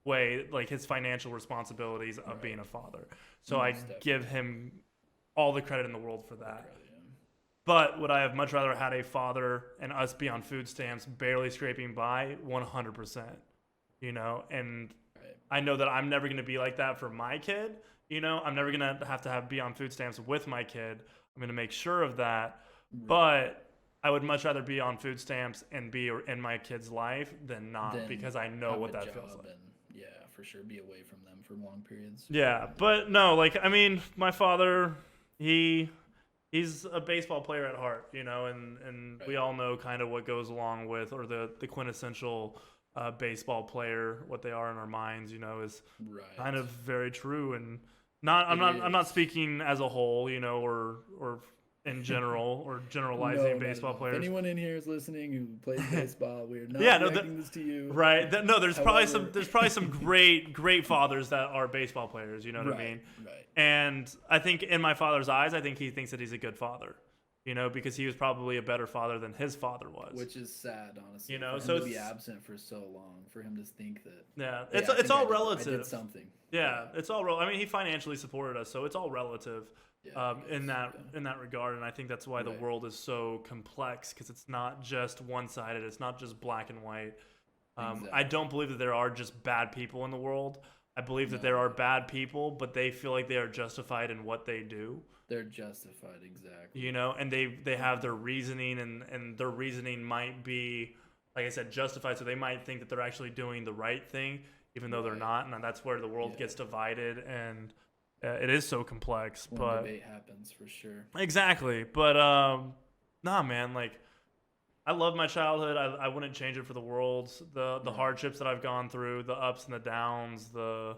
way, like his financial responsibilities of being a father. So I give him all the credit in the world for that. But would I have much rather had a father and us be on food stamps, barely scraping by? 100%. You know, and I know that I'm never going to be like that for my kid. You know, I'm never going to have to be on food stamps with my kid. I'm going to make sure of that. But I would much rather be on food stamps and be in my kid's life than not, because I know what that feels like. And, yeah, for sure. Be away from them for long periods. Yeah, but no, like, I mean, my father, he's a baseball player at heart, you know, and we all know kind of what goes along with, or the quintessential baseball player, what they are in our minds, you know, is kind of very true. And I'm not speaking as a whole, you know, or in general, or generalizing baseball players. If anyone in here is listening who plays baseball, we're not directing this to you. Right. There's probably some great fathers that are baseball players, you know what I mean? Right. And I think in my father's eyes, I think he thinks that he's a good father, you know, because he was probably a better father than his father was. Which is sad, honestly. You know, for him to be absent for so long, for him to think that. Yeah, it's all relative. I did something. Yeah, it's all I mean, he financially supported us, so it's all relative. In that regard, and I think that's why the world is so complex, because it's not just one-sided. It's not just black and white. I don't believe that there are just bad people in the world. I believe that there are bad people, but they feel like they are justified in what they do. They're justified, exactly. You know, and they have their reasoning, and their reasoning might be, like I said, justified. So they might think that they're actually doing the right thing, even though they're not. And that's where the world gets divided, and it is so complex. But debate happens for sure. Exactly. But nah, man, like, I love my childhood. I wouldn't change it for the world. The hardships that I've gone through, the ups and the downs, the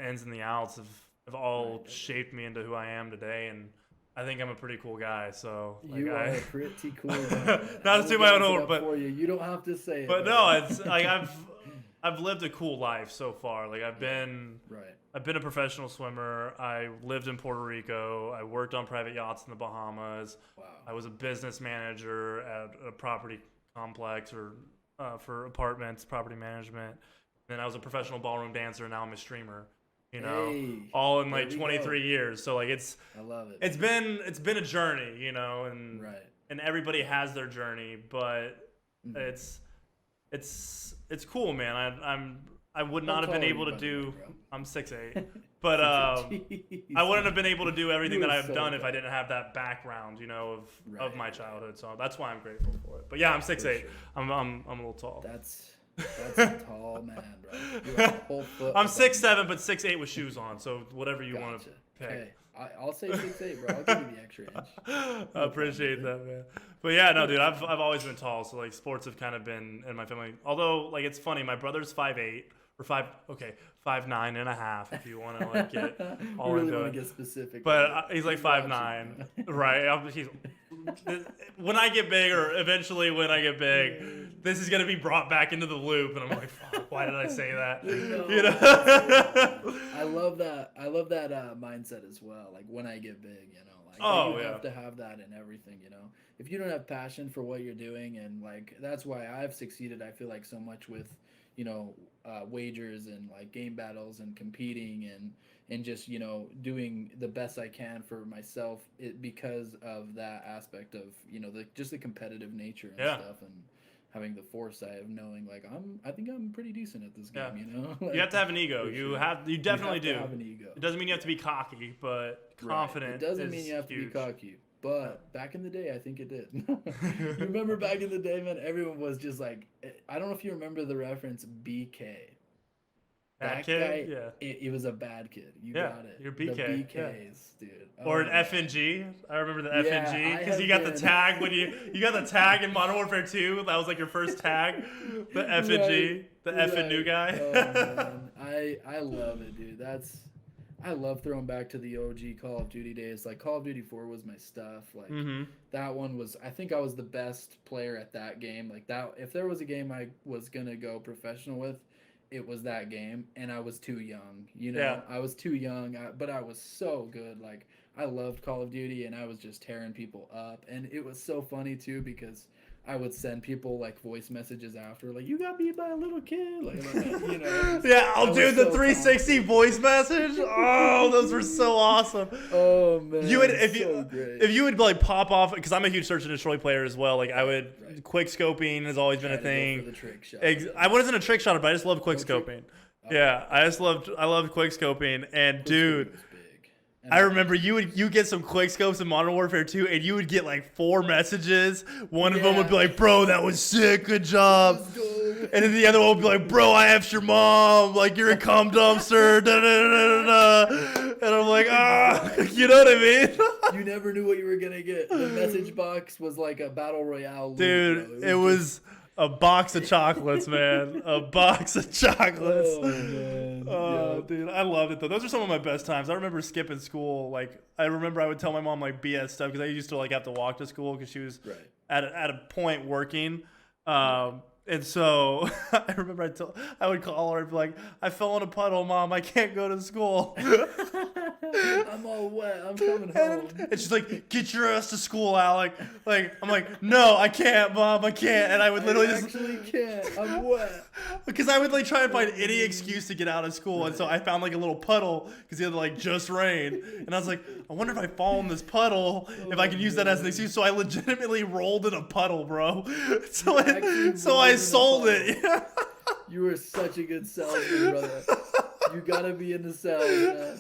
ins and the outs have all shaped me into who I am today. And I think I'm a pretty cool guy. So like, you are pretty cool. Not to toot my own horn, but for you don't have to say it. But no, it's like I've lived a cool life so far. Like I've been a professional swimmer. I lived in Puerto Rico. I worked on private yachts in the Bahamas. Wow. I was a business manager at a property complex for apartments, property management. Then I was a professional ballroom dancer, and now I'm a streamer. You know, all in like 23 years. So like I love it. It's been a journey, you know, and everybody has their journey, but it's cool, man. I would not have been able to do. I'm 6'8", but I wouldn't have been able to do everything that I've done if I didn't have that background, you know, of my childhood. So that's why I'm grateful for it. But yeah, I'm 6'8". Sure. I'm a little tall. That's a tall man, bro. You're a whole foot. I'm 6'7", but 6'8" with shoes on. So whatever you want to pick. Okay. I'll say 6'8", bro. I'll give you the extra inch. I appreciate that, man. But yeah, no, dude, I've always been tall, so like sports have kind of been in my family. Although, like, it's funny, my brother's 5'8", or 5'9" and a half, if you want to like get all really into want it. To get specific. But he's like 5'9", right? When I get big, or eventually when I get big, this is gonna be brought back into the loop, and I'm like, fuck, why did I say that? You know? I love that mindset as well. Like when I get big, you know, like you have to have that in everything, you know. If you don't have passion for what you're doing, and like that's why I've succeeded, I feel like so much with, you know, wagers and like game battles and competing and just, you know, doing the best I can for myself, because of that aspect of, you know, just the competitive nature and stuff, and having the foresight of knowing like I think I'm pretty decent at this game, you know. Like, you have to have an ego. You definitely do. Have an ego. It doesn't mean you have to be cocky, but confident. It doesn't mean you have to be cocky. but back in the day, I think it did. You remember back in the day, man? Everyone was just like, I don't know if you remember the reference BK. Bad That kid? guy, Yeah. he was a bad kid. You Yeah, got it. you're BK. The BKs, Yeah. dude. Or Oh, an FNG. I remember the Yeah, FNG I because you have got the been- tag when you got the tag in Modern Warfare 2. That was like your first tag. The FNG, the effing new guy. Oh, man. I love it, dude. I love throwing back to the OG Call of Duty days. Like Call of Duty 4 was my stuff. Like that one was. I think I was the best player at that game. Like that. If there was a game I was gonna go professional with, it was that game, and I was too young. You know, Yeah. I was too young, but I was so good. Like I loved Call of Duty, and I was just tearing people up, and it was so funny too because I would send people like voice messages after, like, "You got beat by a little kid," like you know. Yeah, I'll do the so 360 voice message. Oh, those were so awesome. Oh man, You would great. if you would like pop off, because I'm a huge search and destroy player as well. Like I would quick scoping has always been a thing. For the trick shot. I wasn't a trick shotter, but I just love quick scoping. Yeah, I loved quick scoping, and dude. I remember you get some quick scopes in Modern Warfare 2, and you would get like 4 messages. One of them would be like, "Bro, that was sick, good job," and then the other one would be like, "Bro, I F'd your mom, like you're a cum dumpster," da, da, da, da, da. And I'm like, you know what I mean? You never knew what you were gonna get. The message box was like a battle royale. Dude, it was a box of chocolates, man. A box of chocolates. Oh, man. Oh, dude, I loved it though. Those are some of my best times. I remember skipping school. Like, I remember I would tell my mom like BS stuff because I used to like have to walk to school because she was at a point working. And so I remember I would call her and be like, "I fell in a puddle, Mom. I can't go to school." I'm all wet. I'm coming home. And she's like, "Get your ass to school, Alec." Like, I'm like, "No, I can't, Mom. I can't." And I would literally actually can't. I'm wet. Because I would like try and find any excuse to get out of school, and so I found like a little puddle because it had like just rained, and I was like, I wonder if I fall in this puddle, if I can use that as an excuse. So I legitimately rolled in a puddle, bro. So I sold it. You were such a good salesman, brother. You gotta be in the sales, man.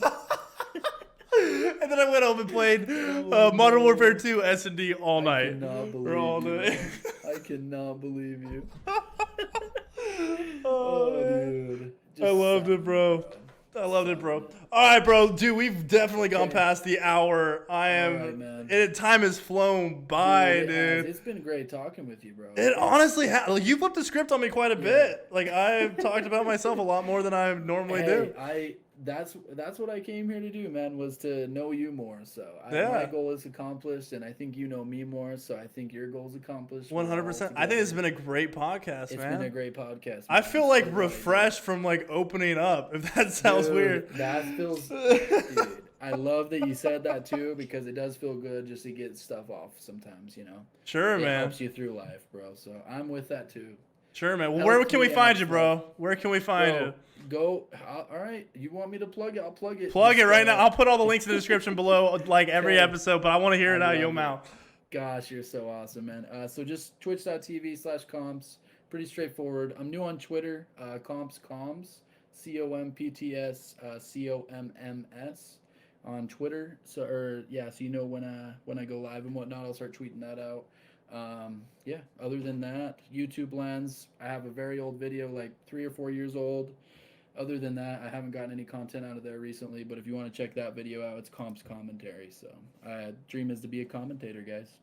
And then I went home and played Modern Warfare 2 S&D all night. I cannot believe you. Oh, dude. I loved it, bro. I loved it, bro. All right, bro. Dude, we've definitely gone past the hour. Time has flown by, dude. It's been great talking with you, bro. It honestly has. Like, you flipped the script on me quite a bit. Like, I've talked about myself a lot more than I normally do. That's what I came here to do, man, was to know you more. So my goal is accomplished, and I think you know me more, so I think your goal's accomplished. 100%. I think this has been a great podcast, man. It's been a great podcast. I feel like refreshed from like opening up, if that sounds weird. That feels dude. I love that you said that too, because it does feel good just to get stuff off sometimes, you know. Sure, man. It helps you through life, bro. So I'm with that too. Sure, man. Well, where can we find you, bro? Where can we find you? All right. You want me to plug it? I'll plug it. Plug it right now. I'll put all the links in the description below, like every episode, but I want to hear it out of your mouth. Gosh, you're so awesome, man. So just twitch.tv/comps. Pretty straightforward. I'm new on Twitter. Compts. COMPTS COMMS on Twitter. So you know when I go live and whatnot, I'll start tweeting that out. Other than that, YouTube lands. I have a very old video, like 3 or 4 years old. Other than that, I haven't gotten any content out of there recently, but if you want to check that video out, it's Compts commentary. So dream is to be a commentator, guys.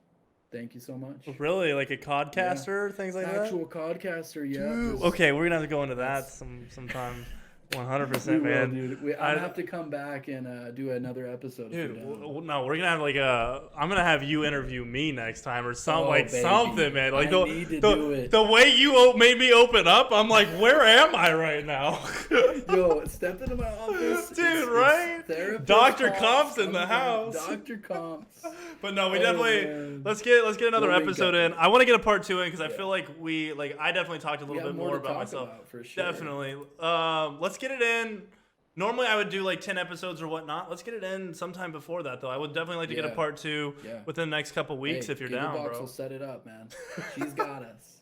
Thank you so much. Really? Like a codcaster? Things like that? Actual codcaster, yeah. Dude. Okay, we're going to have to go into that sometime. 100%, man. Dude. I'm gonna have to come back and do another episode. Dude, no, we're gonna have like I'm gonna have you interview me next time or something, something, man. Like the way you made me open up, I'm like, where am I right now? Yo, step into my office, dude. Right? Dr. Compts in the house. Dr. Compts. But no, we definitely let's get another episode in. I want to get a part 2 in because I feel like I definitely talked a little bit more about myself. For sure. Definitely. Let's get it in. Normally I would do like 10 episodes or whatnot. Let's get it in sometime before that though. I would definitely like to get a part 2 within the next couple weeks if you're down, bro. Will set it up, man. She's got us.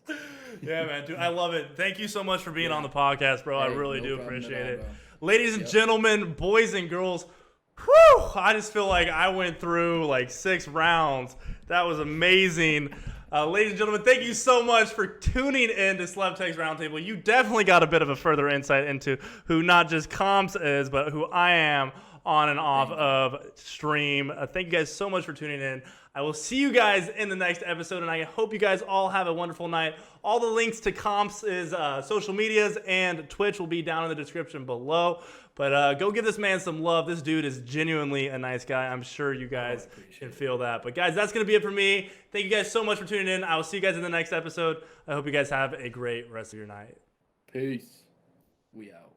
Yeah, man, dude, I love it. Thank you so much for being on the podcast, bro. I really do appreciate it. Ladies and gentlemen, boys and girls, Whew, I just feel like I went through like 6 rounds. That was amazing. Ladies and gentlemen, thank you so much for tuning in to Slevtek's Roundtable. You definitely got a bit of a further insight into who not just Compts is, but who I am on and off of stream. Thank you guys so much for tuning in. I will see you guys in the next episode, and I hope you guys all have a wonderful night. All the links to Compts' social medias and Twitch will be down in the description below. But go give this man some love. This dude is genuinely a nice guy. I'm sure you guys can feel that. But guys, that's going to be it for me. Thank you guys so much for tuning in. I will see you guys in the next episode. I hope you guys have a great rest of your night. Peace. We out.